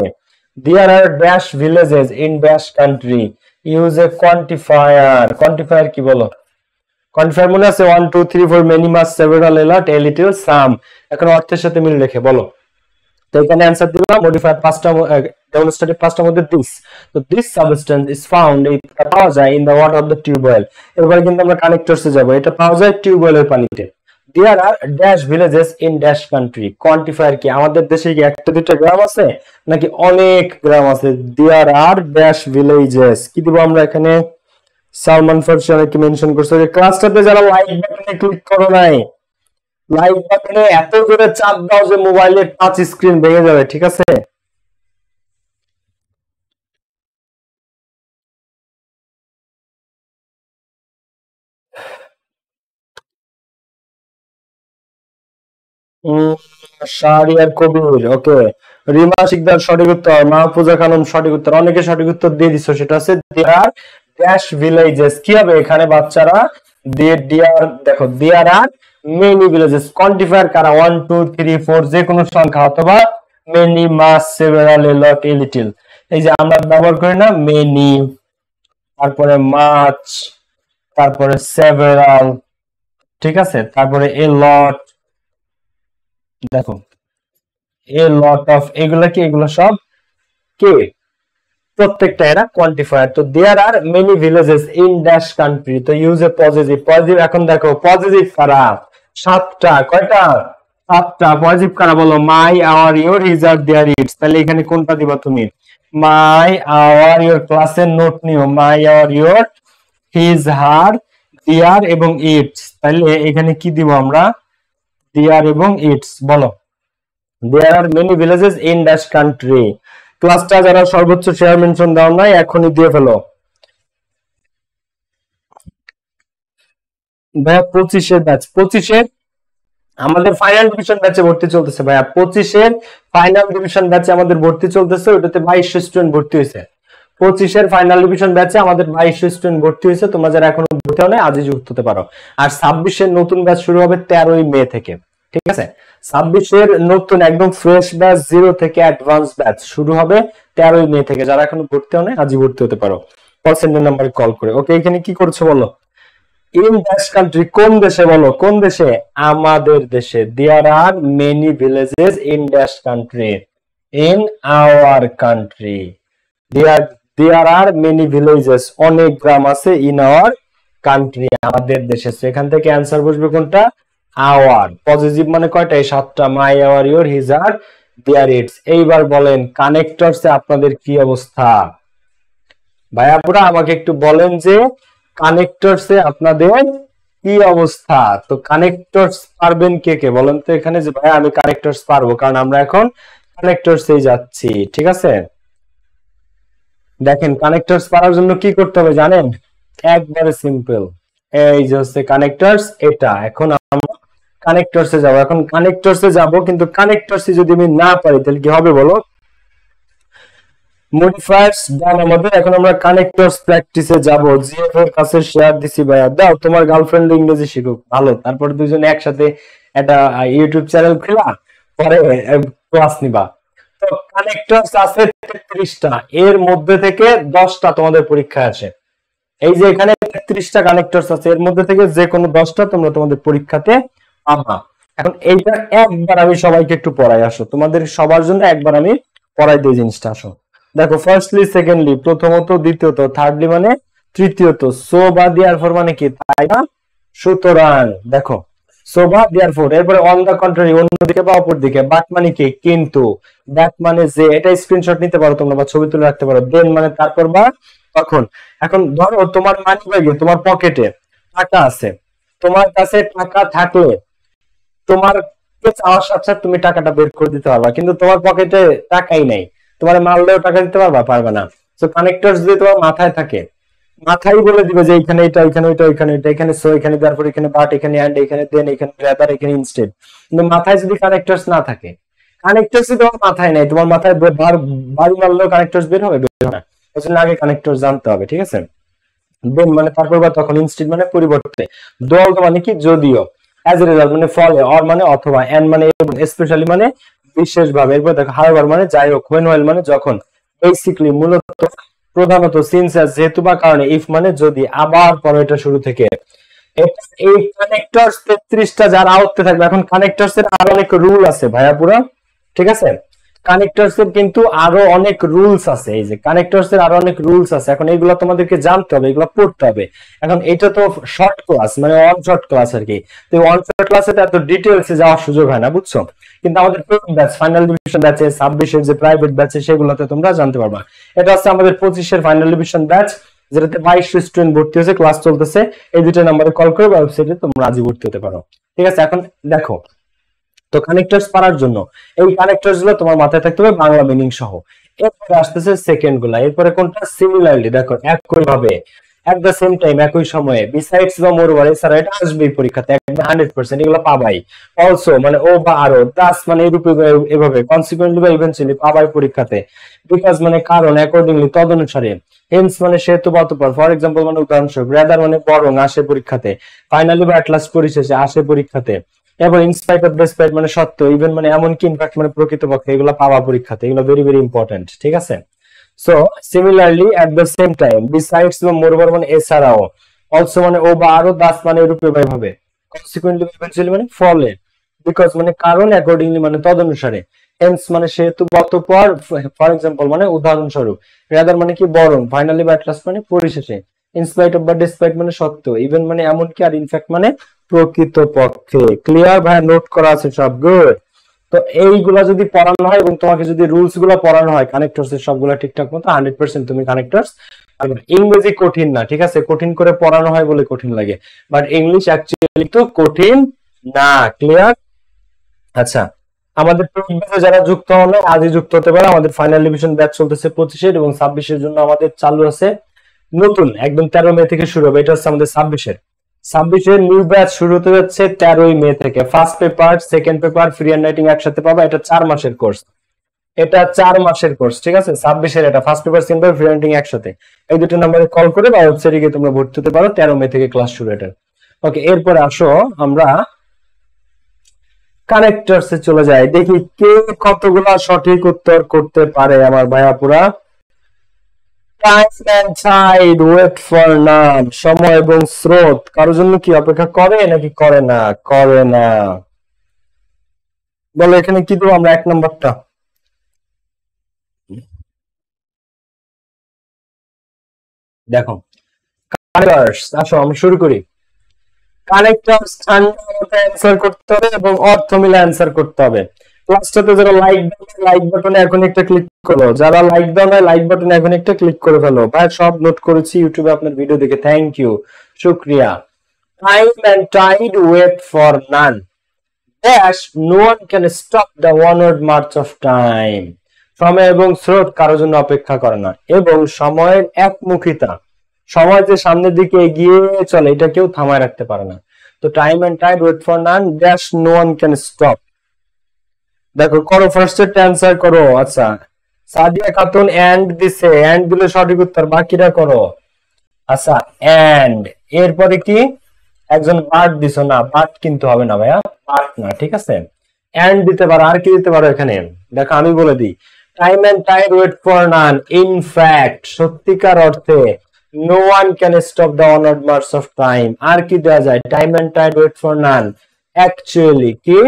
There are dash villages in dash country, use a quantifier, quantifier কি বলো, quantifier মনে আছে 1 2 3 4 many much several a lot a little some, এখন অর্থের সাথে মিল রেখে বলো। তো এখানে অ্যানসার দিলাম মডিফায়ার পাঁচটা, ডেমনস্ট্রেটিভ পাঁচটার মধ্যে দিস। তো দিস সাবস্টেন্স ইজ ফাউন্ড, এটা পাওয়া যায় in the water of the tubewell. এরপরে কিন্তু আমরা কানেক্টরসে যাব, এটা পাওয়া যায় টিউবওয়েলের পানিতে। There are dash villages in dash country, quantifier কি, আমাদের দেশে কি একটা দুইটা গ্রাম আছে নাকি অনেক গ্রাম আছে। There are dash villages, কি দিব আমরা এখানে, সালমান ফারসি অনেকে মেনশন করছে যে ক্লাসটাতে যারা লাইক বাটনে ক্লিক করো নাই লাইক বাটনে এত জোরে চাপ দাও যে মোবাইলের টাচ স্ক্রিন ভেঙে যাবে, ঠিক আছে? শাহরিয়ার কবির, ওকে। রিমা শিকদার সঠিক উত্তর, মাহফুজা খানম সঠিক উত্তর, অনেকে সঠিক উত্তর দিয়ে দিচ্ছ, সেটা হচ্ছে দেয়ার ড্যাশ ভিলেজেস। কি হবে এখানে বাচ্চারা? দেয়ার, দেখো there are many villages, quantifier কারা? 1 2 3 4 যে কোনো সংখ্যা, অথবা many, much, several, a lot, a little. এই যে আমরা ব্যবহার করি না মেনি, তারপরে মাচ, তারপরে সেভারাল, ঠিক আছে, তারপরে এ লট, দেখো এ লট অফ, এগুলা কি? এগুলো সব কে? প্রত্যেকটা এরা কোয়ান্টিফায়ার। তো there are many villages in dash country, তো ইউজ এ পজিটিভ। পজিটিভ এখন দেখো পজিটিভ কারা? 7টা। কয়টা? 7টা। পজিটিভ কারা বলো? My, our, your, his, R, their, its. তাহলে এখানে কোনটা দিবা তুমি? মাই, আওয়ার, ইওর, ক্লাসের নোট নিও। My, our, your, his, her, their এবং ইটস। তাহলে এখানে কি দিব আমরা? দেয়ার এবং ইটস। বলো there are many villages in dash country। ক্লাসটা যারা সর্বোচ্চ শেয়ার মেনশন দাও নাই এখনই দিয়ে ফেলো ভাইয়া। 25-এর ব্যাচ, 25-এর আমাদের ফাইনাল ডিভিশন ব্যাচে ভর্তি চলতেছে ভাইয়া। 25-এর ফাইনাল ডিভিশন ব্যাচে আমাদের ভর্তি চলতেছে, ওটাতে 2200 স্টুডেন্ট ভর্তি হয়েছে। 25-এর ফাইনাল ডিভিশন ব্যাচে আমাদের 2200 স্টুডেন্ট ভর্তি হয়েছে। তোমরা যারা এখনো ভর্তি হও নাই আজই যুক্ত হতে পারো। আর 26-এর নতুন ব্যাচ শুরু হবে 13ই মে থেকে, ঠিক আছে? 26-এর নতুন একদম ফ্রেশ ব্যাচ 0 থেকে অ্যাডভান্স ব্যাচ শুরু হবে 13ই মে থেকে। যারা এখনো ভর্তি হও নাই আজই ভর্তি হতে পারো কল সেন্টার নাম্বারে কল করে। ওকে, এখানে কি করছো বলো? ইন দ্যাট কান্ট্রি, কোন দেশে? বলো কোন দেশে? আমাদের দেশে। There are many villages in that country, in our country. There are many villages, অনেক গ্রাম আছে, ইন আওয়ার কান্ট্রি, আমাদের দেশে। এখান থেকে অ্যান্সার বসবে কোনটা? আওয়ার। পজিটিভ মানে কয়টা? 7টা। My, our, your, his, R, their, its. এইবার বলেন কানেক্টরসে আপনাদের কি অবস্থা? ভাইয়া পুরা আমাকে একটু বলেন যে কানেক্টরসে আপনাদের কি অবস্থা? তো কানেক্টরস পারবেন কে কে বলেন তো এখানে, যে ভাই আমি কানেক্টরস পারবো, কারণ আমরা এখন কানেক্টরসেই যাচ্ছি, ঠিক আছে? দেখেন কানেক্টরস পারার জন্য কি করতে হবে জানেন? একবারে সিম্পল। এই যে হচ্ছে কানেক্টরস, এটা। এখন আমরা কানেক্টরসে যাব। এখন কানেক্টরসে যাব, কিন্তু কানেক্টরসে যদি আমি না পারি তাহলে কি হবে বলো? মডিফায়ার্স ডান আমাদের। এখন আমরা কানেক্টরস প্র্যাকটিসে যাব। জিএফ এর কাছে শেয়ার দিছি ভাইয়া, দাও তোমার গার্লফ্রেন্ড ইংরেজি শিখুক, ভালো। তারপর দুজনে একসাথে একটা ইউটিউব চ্যানেল খোলা, পরে ক্লাস নিবা। তো কানেক্টরস আছে 33টা, এর মধ্যে থেকে 10টা তোমাদের পরীক্ষায় আসে। এই যে এখানে 33টা কানেক্টরস আছে, এর মধ্যে থেকে যে কোনো 10টা তোমরা তোমাদের পরীক্ষাতে পাবা। এখন এইটা একবার আমি সবাইকে একটু পড়াই, আসো তোমাদের সবার জন্য একবার আমি পড়াই দিই জিনিসটা, আসো। দেখো ফার্স্টলি, সেকেন্ডলি প্রথমত, দ্বিতীয়ত, থার্ডলি মানে তৃতীয়ত, সো বা দেয়ারফর মানে কি, তাই না? সুতরাং দেখো সো বা দেয়ারফর, এরপরে অন দা কন্ট্রারি অন্যদিকে বা অপর দিকে, বাট মানে কি কিন্তু, দ্যাট মানে যে, এটা স্ক্রিনশট নিতে পারো তোমরা বা ছবি তুলে রাখতে পারো। দেন মানে তারপর বা তখন। এখন ধরো তোমার মানি ব্যাগে, তোমার পকেটে টাকা আছে, তোমার কাছে টাকা থাকলে তোমার চাওয়ার সাথে সাথে তুমি টাকাটা বের করে দিতে পারবা, কিন্তু তোমার পকেটে টাকাই নাই, তোমার মারলেও টাকা দিতে পারবা? পারবে না। তো কানেক্টর যদি তোমার মাথায় থাকে, মাথায় বলে দিবে যে এখানে এটা, এখানে এটা, এখানে এটা, এখানে সো, এখানে তারপর, এখানে বাট, এখানে এন্ড, এখানে দেন, এখানে রাদার, এখানে ইনস্টেড। কিন্তু মাথায় যদি কানেক্টরস না থাকে, কানেক্টরস তোমার মাথায় নাই, তোমার মাথায় বাড়ি মারলেও কানেক্টরস বের হবে? বের হবে না। ওই জন্য আগে কানেক্টর জানতে হবে, ঠিক আছে? দেন মানে তারপর বা তখন, ইনস্টেড মানে পরিবর্তে, দল মানে কি যদিও, অ্যাজ এ রেজাল্ট মানে ফলে, অর মানে অথবা, এন্ড মানে এবং, স্পেশালি মানে বিশেষভাবে। এরপর দেখো হারবার মানে যাই হোক, হোয়েন ওয়েল মানে যখন, বেসিক্যালি মূলত, প্রধানত, সিন্স যেহেতু বা কারণে, ইফ মানে যদি, আবার পরে এটা শুরু থেকে। এই কানেক্টরস 33টা যারা আউটতে থাকবে। এখন কানেক্টরস এর আরো অনেক রুল আছে ভাইয়া পুরা, ঠিক আছে? কানেক্টরস এর কিন্তু আরো অনেক রুলস আছে, এই যে কানেক্টরস এর আরো অনেক রুলস আছে। এখন এইগুলো তোমাদেরকে জানতে হবে, এগুলো পড়তে হবে। এখন এটা তো শর্ট ক্লাস, মানে ওয়ান শর্ট ক্লাস আর কি। তো ওয়ান শর্ট ক্লাসে এত ডিটেইলসে যাওয়ার সুযোগ হয় না, বুঝছো? কিন্তু আমাদের ব্যাচ, ফাইনাল ডিভিশন ব্যাচে, 26-এর যে প্রাইভেট ব্যাচে, সেগুলোতে তোমরা জানতে পারবা। এটা হচ্ছে আমাদের 25-এর ফাইনাল ডিভিশন ব্যাচ, যেটাতে 2200 স্টুডেন্ট ভর্তি হয়েছে, ক্লাস চলতেছে, এই দুটো নম্বরে কল করে ওয়েবসাইটে তোমরা আজই ভর্তি হতে পারো। ঠিক আছে, এখন দেখো তো কানেক্টরস পারার জন্য এই কানেক্টরস গুলো তোমার মাথায় থাকতে হবে বাংলা মিনিং সহ। এরপরে আসতেছে সেকেন্ড গুলা, এরপরে কোনটা সিমিলারলি, দেখো একই ভাবে এট দ্য সেম টাইম একই সময়ে বিসাইডস বা মোরওভার, এছাড়া এটা আসবেই পরীক্ষাতে একদম 100%, এগুলো পাবাই। অলসো মানে ও বা আরো, দাস মানে এরূপে এভাবে, কনসিকুয়েন্টলি বা ইভেন্চুয়ালি পাবাই পরীক্ষাতে। বিকজ মানে কারণ, অ্যাকর্ডিংলি তদনুসারে, হেন্স মানে সেহেতু বা অতঃপর, ফর এক্সাম্পল মানে উদাহরণস্বরূপ, রাদার মানে বরং আসে পরীক্ষাতে, ফাইনালি বা অ্যাট লাস্ট পরিশেষে আসে পরীক্ষাতে। এবার ইনস্পাইট অফ ডিসপাইট মানে সত্য, ইভেন মানে এমনকি, ইনফ্যাক্ট মানে প্রকৃতপক্ষে, এগুলো পাওয়া পরীক্ষাতে, এগুলো ভেরি ভেরি ইম্পর্টেন্ট। ঠিক আছে, so similarly at the same time, besides বা মোরওভার মানে এছাড়াও, অলসো মানে ও বা আরো, দাস মানে এরূপে বা এভাবে, কনসিকুয়েন্টলি ইভেন্চুয়ালি মানে ফলে, বিকজ মানে কারণ, অ্যাকর্ডিংলি মানে তদনুসারে, হেন্স মানে সেহেতু বা অতঃপর, ফর এক্সাম্পল মানে উদাহরণস্বরূপ, রাদার মানে কি বরং, ফাইনালি বা অ্যাট লাস্ট মানে পরিশেষে, ইনস্পাইট অফ বা ডিসপাইট মানে সত্য, ইভেন মানে এমনকি, আর ইনফ্যাক্ট মানে প্রকৃতপক্ষে। ক্লিয়ার ভাই, নোট করা আছে সব? গুড। তো এইগুলা যদি পড়ানো হয় এবং তোমাকে যদি রুলস গুলা পড়ানো হয় কানেক্টরস এর সবগুলা ঠিকঠাক মতো, 100% তুমি কানেক্টরস। ইংরেজি কঠিন না, ঠিক আছে, কঠিন করে পড়ানো হয় বলে কঠিন লাগে, বাট ইংলিশ অ্যাকচুয়ালি তো কঠিন না। ক্লিয়ার? আচ্ছা, আমাদের যারা যুক্ত হন আজই যুক্ত হতে পারে। আমাদের ফাইনাল রিভিশন ব্যাচ চলতেছে 25-এর এবং 26-এর জন্য আমাদের চালু আছে নতুন, একদম 13 মে থেকে শুরু হবে। এটা হচ্ছে আমাদের 26-এর নিউ ব্যাচ শুরু হতে যাচ্ছে 13 মে থেকে। First paper, second paper, free hand writing একসাথে পাবা। এটা 4 মাসের কোর্স, এটা 4 মাসের কোর্স। ঠিক আছে, 26-এর এটা first paper, second paper, free hand writing একসাথে। এই দুটো নম্বরে কল করে বা ওয়েবসাইটে গিয়ে তোমরা ভর্তি হতে পারো। 13 মে থেকে ক্লাস শুরু এটা। ওকে, এরপরে আসো আমরা কানেক্টরস এ চলে যাই, দেখি কে কতগুলা সঠিক উত্তর করতে পারে আমার ভাইয়াপুরা। Time and tide wait for none, সময় এবং স্রোত কারোর জন্য কি অপেক্ষা করে নাকি করে না? করে না। বলো এখানে কি দেবো আমরা? 1 নম্বরটা দেখো, কানেক্টরস। আসো আমরা শুরু করি। কানেক্টরস অ্যান্সার করতে হবে এবং অর্থ মিলে অ্যান্সার করতে হবে। ক্লাসটাতে যারা লাইক বাটনে এখন একটা ক্লিক করো, যারা লাইক দাও না লাইক বাটনে এখন একটা ক্লিক করে ফেলো। ভাই সব নোট করেছি ইউটিউবে আপনার ভিডিও দেখে, থ্যাংক ইউ, শুকরিয়া। Time and tide wait for none, dash no one can stop the onward march of time, সময় এবং স্রোত কারোর জন্য অপেক্ষা করে না, এবং সময়ের একমুখিতা, সময় যে সামনের দিকে এগিয়ে চলে এটা কেউ থামায় রাখতে পারে না। তো time and tide wait for none, dash no one can stop. দেখো করো, ফার্স্ট এর অ্যান্সার করো। আচ্ছা, সাদিয়া খাতুন এন্ড দিছে, এন্ড দিলে সঠিক উত্তর, বাকিরা করো। আচ্ছা, এন্ড এরপরে কি? একজন বাট দিছো না, বাট কিন্তু হবে না ভাইয়া, বাট না। ঠিক আছে, এন্ড দিতে পারো। আর কি দিতে পারো এখানে? দেখো আমি বলে দিই, time and tide wait for none, in fact সত্যিকার অর্থে, no one can stop the onward march of time. আর কি দেওয়া যায়? Time and tide wait for none, actually কি?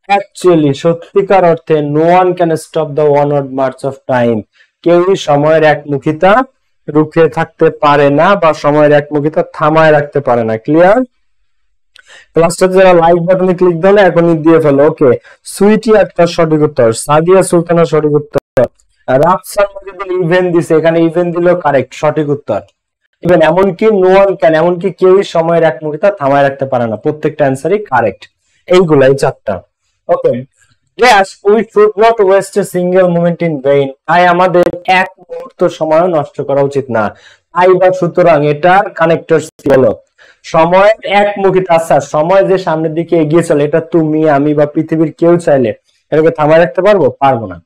অ্যাকচুয়ালি সত্যিকার অর্থে, no one can stop the onward march of time, কেউই সময়ের একমুখিতা রুখে থাকতে পারে না বা সময়ের একমুখিতা থামায় রাখতে পারে না। ক্লিয়ার? ক্লাসটাতে যারা লাইক বাটনে ক্লিক দাও না এখনই দিয়ে ফেলো। ওকে, সুইটি একটা সঠিক উত্তর, সাদিয়া সুলতানা সঠিক উত্তর, রাফসান মজিদুল ইভেন দিছে, এখানে ইভেন দিলেও কারেক্ট, সঠিক উত্তর। ইভেন এমনকি নো ওয়ান ক্যান, এমনকি কেউই সময়ের একমুখিতা থামায় রাখতে পারে না, প্রত্যেকটা অ্যান্সারই কারেক্ট। এইগুলাই 4টা। ওকে, yes we should not waste a single moment in vain, তাই আমাদের এক মুহূর্ত সময় নষ্ট করা উচিত না। তাই বা সুতরাং এটার কানেক্টরস হলো সময়ের একমুখিতা। আচ্ছা, সময় যে সামনের দিকে এগিয়ে চলে এটা তুমি আমি বা পৃথিবীর কেউ চাইলে এটাকে থামায় রাখতে পারবো? পারবো না,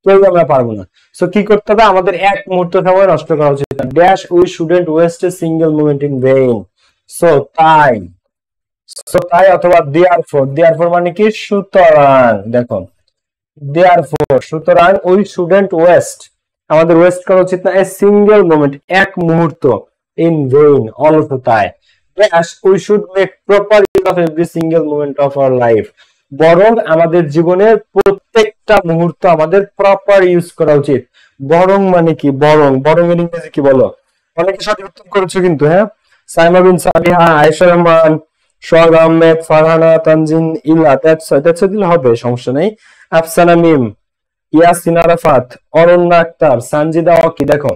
কেউ আমরা পারবো না। সো কি করতে হবে? আমাদের এক মুহূর্ত সময় নষ্ট করা উচিত না। Dash we shouldn't waste a single moment in vain. So তাই অথবা দেয়ারফর মানে কি? সুতরাং। দেখো দেয়ারফর সুতরাং, উই শুডন্ট ওয়েস্ট, আমাদের ওয়েস্ট করা উচিত না, এ সিঙ্গেল মোমেন্ট এক মুহূর্ত, ইন ভেইন অলসতায়। Dash we should make proper use of every single moment of our life, বরং আমাদের জীবনের প্রত্যেকটা মুহূর্ত আমাদের প্রপার ইউজ করা উচিত। বরং মানে কি? বরং এর ইংরেজি কি বলো? অনেকে সঠিক উত্তর করেছো কিন্তু। হ্যাঁ, সাইমা বিন সাবিহা, আয়েশা রহমান, সোহাগ আহমেদ, ফারহানা, তানজিন, ইলা, দ্যাটস দিলে হবে, সমস্যা নেই। আফসানা মিম, ইয়াসিন আরাফাত, অরণ্যা আক্তার, সানজিদা ওয়াকি। দেখো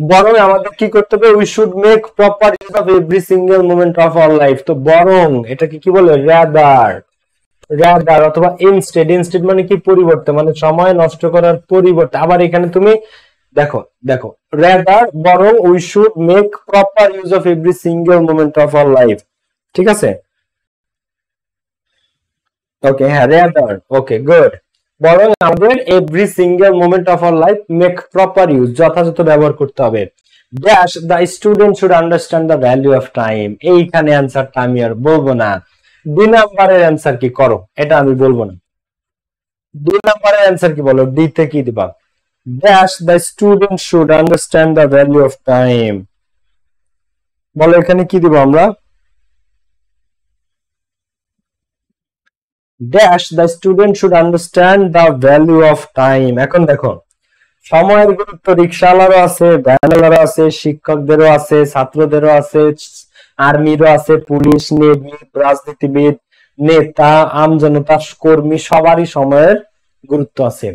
বরং আমাদের কি করতে হবে, we should make proper use of every single moment of our life. তো বরং এটাকে কি বলে, রাদার, রাদার অথবা ইনস্টেড। ইনস্টেড মানে কি, পরিবর্তে, মানে সময় নষ্ট করার পরিবর্তে। আবার এখানে তুমি দেখো দেখো রাদার বরং we should make proper use of every single moment of our life. ঠিক আছে, ওকে, হ্যাঁ রাদার, ওকে গুড। বরং আমাদের every single moment of our life make proper use, যথাযথ ব্যবহার করতে হবে। Dash the student should understand the value of time. এইখানে অ্যান্সারটা আমি আর বলবো না। 2 নাম্বারের অ্যান্সার কি করো, এটা আমি বলবো না। 2 নাম্বারের অ্যান্সার কি বলো, ডি তে কি দিবা? Dash the student should understand the value of time. বলো এখানে কি দিব আমরা? Dash the student should understand the value of time. এখন দেখো, সময়ের গুরুত্ব রিক্সাওয়ালারও আছে, ভ্যানওয়ালারও আছে, শিক্ষকদেরও আছে, ছাত্রদেরও আছে, আর্মিরও আছে, পুলিশ, নেভি, রাজনীতিবিদ, নেতা, আমজনতা, কর্মী, সবারই সময়ের গুরুত্ব আছে।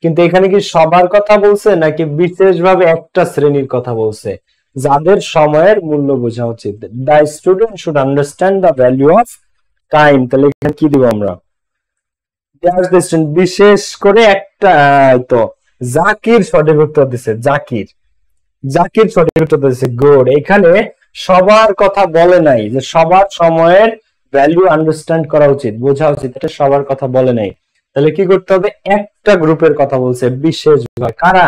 কিন্তু এখানে কি সবার কথা বলছে নাকি বিশেষভাবে একটা শ্রেণীর কথা বলছে, যাদের সময়ের মূল্য বোঝা উচিত? The student should understand the value of time. তাহলে এখানে কি দিব আমরা? বিশেষ করে একটা, তো জাকির সঠিক উত্তর দিছে, জাকির, জাকির সঠিক উত্তর দিছে, গুড। এখানে সবার কথা বলে নাই, যে সবার সময়ের ভ্যালু আন্ডারস্ট্যান্ড করা উচিত, বোঝা উচিত, এটা সবার কথা বলে নাই। তাহলে কি করতে হবে, একটা গ্রুপের কথা বলছে বিশেষ, কারা?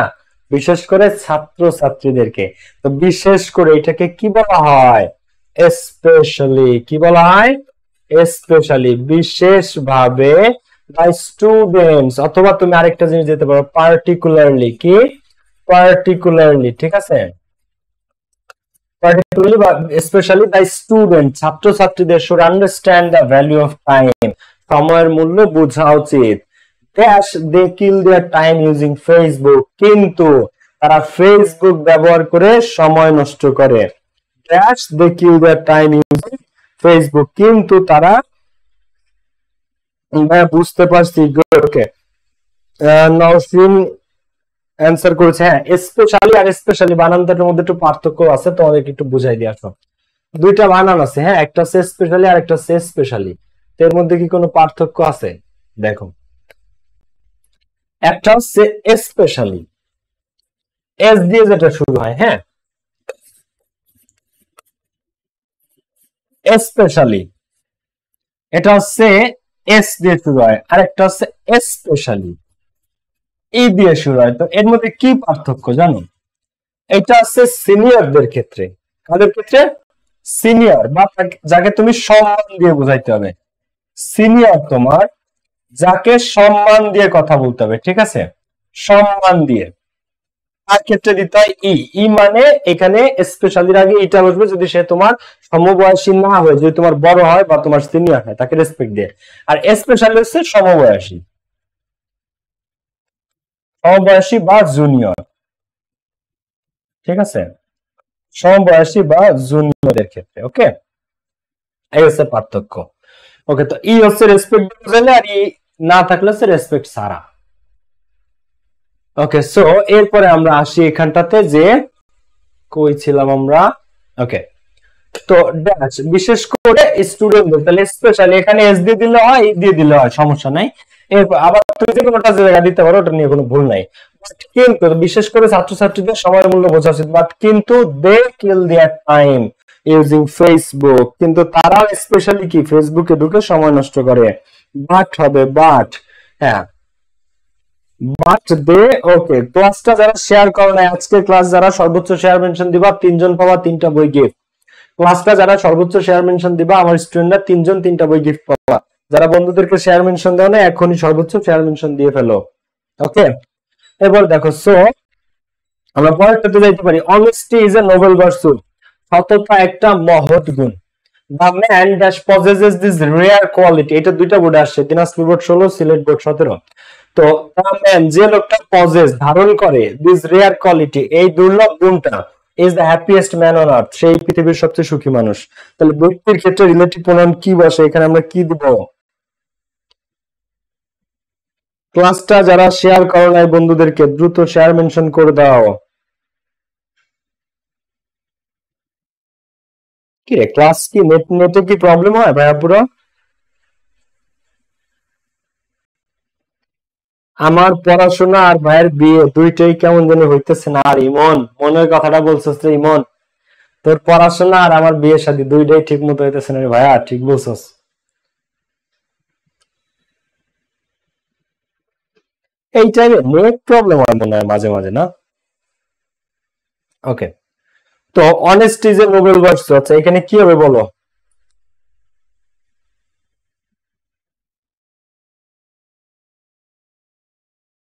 বিশেষ করে ছাত্র ছাত্রীদেরকে। তো বিশেষ করে এটাকে কি বলা হয়, স্পেশালি। কি বলা হয়? স্পেশালি, বিশেষভাবে। দ্য স্টুডেন্টস, অথবা তুমি আরেকটা জিনিস দিতে পারো, পার্টিকুলারলি। কি? পার্টিকুলারলি, ঠিক আছে, particularly বা especially the student, ছাত্রছাত্রীদের should understand the value of time, সময়ের মূল্য বোঝা উচিত। dash they kill their time using Facebook, কিন্তু তারা ফেসবুক ব্যবহার করে সময় নষ্ট করে। dash they kill their time using Facebook, কিন্তু তারা, বুঝতে পারছি, ওকে। নওশিন অ্যান্সার করেছে, হ্যাঁ স্পেশালি আর স্পেশালি বানানটার মধ্যে একটু পার্থক্য আছে, তোমাদেরকে একটু বুঝাই দিয়ে আসো। দুইটা বানান আছে, হ্যাঁ, একটা হচ্ছে স্পেশালি আর একটা হচ্ছে স্পেশালি। এর মধ্যে কি কোনো পার্থক্য আছে? দেখো, একটা হচ্ছে স্পেশালি, এস দিয়ে যেটা শুরু হয়, হ্যাঁ, স্পেশালি, এটা হচ্ছে এস দিয়ে শুরু হয়, আর একটা হচ্ছে স্পেশালি, ই দিয়ে শুরু হয়। তো এর মধ্যে কি পার্থক্য জানো? এটা হচ্ছে সিনিয়রদের ক্ষেত্রে। কাদের ক্ষেত্রে? সিনিয়র, বা যাকে তুমি সম্মান দিয়ে বোঝাইতে হবে। সিনিয়র তোমার, যাকে সম্মান দিয়ে কথা বলতে হবে, ঠিক আছে, সম্মান দিয়ে। তার ক্ষেত্রে দিতে হয় ই। ই মানে এখানে স্পেশালির আগে ইটা বসবে যদি সে তোমার সমবয়সী না হয়, যদি তোমার বড় হয় বা তোমার সিনিয়র হয়, তাকে রেসপেক্ট দিয়ে। আর স্পেশালি হচ্ছে সমবয়সী, সমবয়সী বা জুনিয়র, ঠিক আছে, সমবয়সী বা জুনিয়রের ক্ষেত্রে। ওকে, এই হচ্ছে পার্থক্য। ওকে, তো ই হচ্ছে রেসপেক্ট বুঝাইলে, আর ই না থাকলে হচ্ছে রেসপেক্ট ছাড়া। ওকে, সো এরপরে আমরা আসি এখানটাতে, যে কই ছিলাম আমরা? ওকে, তো ড্যাশ বিশেষ করে স্টুডেন্টদের, তাহলে স্পেশালি এখানে এস দিয়ে দিলে হয়, ই দিয়ে দিলে হয়, সমস্যা নাই। এরপর আবার তুমি যে কোনোটা জায়গা দিতে পারো, ওটা নিয়ে কোনো ভুল নাই। কিন্তু বিশেষ করে ছাত্রছাত্রীদের সময়ের মূল্য বোঝা উচিত। বাট কিন্তু দে কিল দেয়ার টাইম ইউজিং ফেসবুক, কিন্তু তারা স্পেশালি কি ফেসবুকে ঢুকে সময় নষ্ট করে। বাট হবে, বাট, হ্যাঁ, বাট দে, ওকে। ক্লাসটা যারা শেয়ার করো না, আজকে ক্লাস যারা সর্বোচ্চ শেয়ার মেনশন দিবা 3 জন পাবা 3টা বই গিফট। ক্লাসটা যারা সর্বোচ্চ শেয়ার মেনশন দিবা, আমার স্টুডেন্টরা 3জন 3টা বই গিফট পাবা। যারা বন্ধুদেরকে শেয়ার মেনশন দাও না, এখনই সর্বোচ্চ শেয়ার মেনশন দিয়ে ফেলো। ওকে, এবার দেখো, সো আমরা পরেরটাতে যাইতে পারি। Honesty is A Nobel virtue, সততা একটা মহৎ গুণ। The man that possesses this rare quality, এটা দুইটা বোর্ডে আসছে, দিনাজপুর বোর্ড 16, সিলেট বোর্ড 17। তো the man, যে লোকটা পজেস, ধারণ করে, this rare quality, এই দুর্লভ গুণটা, is the happiest man on earth, সেই পৃথিবীর সবচেয়ে সুখী মানুষ। তাহলে ব্যক্তির ক্ষেত্রে রিলেটিভ প্রোনাউন কি বসে, এখানে আমরা কি দিব? ক্লাসটা যারা শেয়ার করো নাই বন্ধুদেরকে দ্রুত শেয়ার মেনশন করে দাও। কি রে ক্লাস কি নেটে কি প্রবলেম হয় ভাইয়া পুরো? আমার পড়াশোনা আর ভাইয়ের বিয়ে দুইটাই কেমন জানি হইতেছে না। আর ইমন, মনের কথাটা বলছিস রে ইমন, তোর পড়াশোনা আর আমার বিয়ে শাদী দুইটাই ঠিক মতো হইতেছে না রে ভাইয়া, ঠিক বলছস। এই টাইমে নেট প্রবলেম হয় মনে হয় মাঝে মাঝে, না? ওকে, তো honest is a Nobel virtue, আচ্ছা এখানে কি হবে বলো?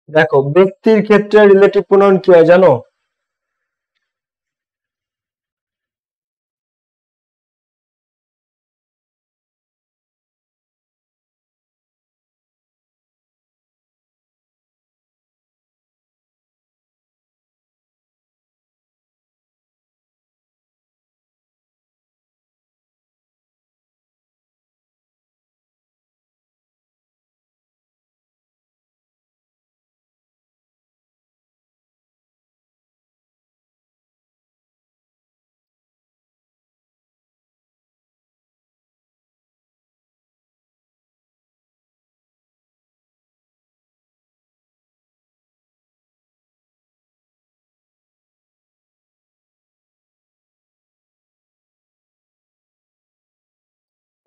দেখো ব্যক্তির ক্ষেত্রে রিলেটিভ প্রোনাউন কি হয় জানো?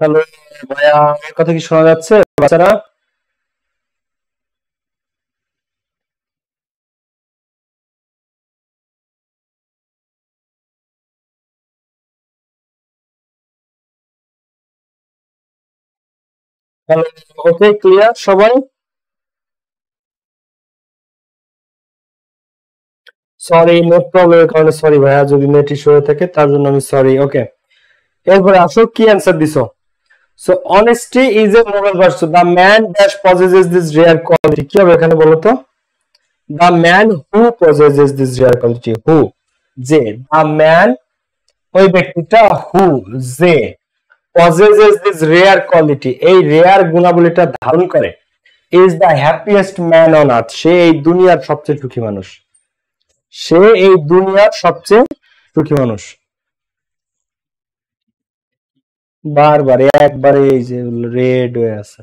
হ্যালো ভাইয়া, আমার কথা কি শোনা যাচ্ছে বাচ্চারা? হ্যালো, ওকে ক্লিয়ার সবাই? সরি, নেট প্রবলেমের কারণে সরি ভাইয়া, যদি নেট ইস্যু হয়ে থাকে তার জন্য আমি সরি। ওকে, এরপরে আসো কি অ্যান্সার দিছো। So honesty is a moral virtue, the man that possesses this rare quality, কি হবে এখানে বলো তো? The man who possesses this rare quality, who, যে, দ্য ম্যান ওই ব্যক্তিটা, হু, যে, পজেসেস দিস রেয়ার কোয়ালিটি এই রেয়ার গুণাবলীটা ধারণ করে, is the happiest man on earth, সে এই দুনিয়ার সবচেয়ে সুখী মানুষ। সে এই দুনিয়ার সবচেয়ে সুখী মানুষ। বারবার একবারে এই যে রেড হয়ে আছে।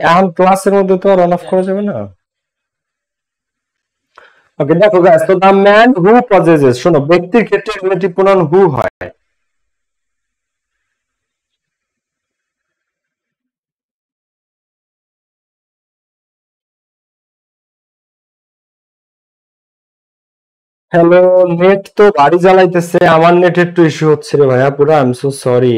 এখন ক্লাসের মধ্যে তো আর অন অফ করা যাবে না। ওকে দেখো গাইস, তো দ্য ম্যান হু পজেসেস, শোনো ব্যক্তির ক্ষেত্রে রিলেটিভ প্রোনাউন হু হয়। হ্যালো, নেট তো বাড়ি জ্বালাইতেছে, আমার নেট একটু ইস্যু হচ্ছে রে ভাইয়া পুরো, আই এম সো সরি।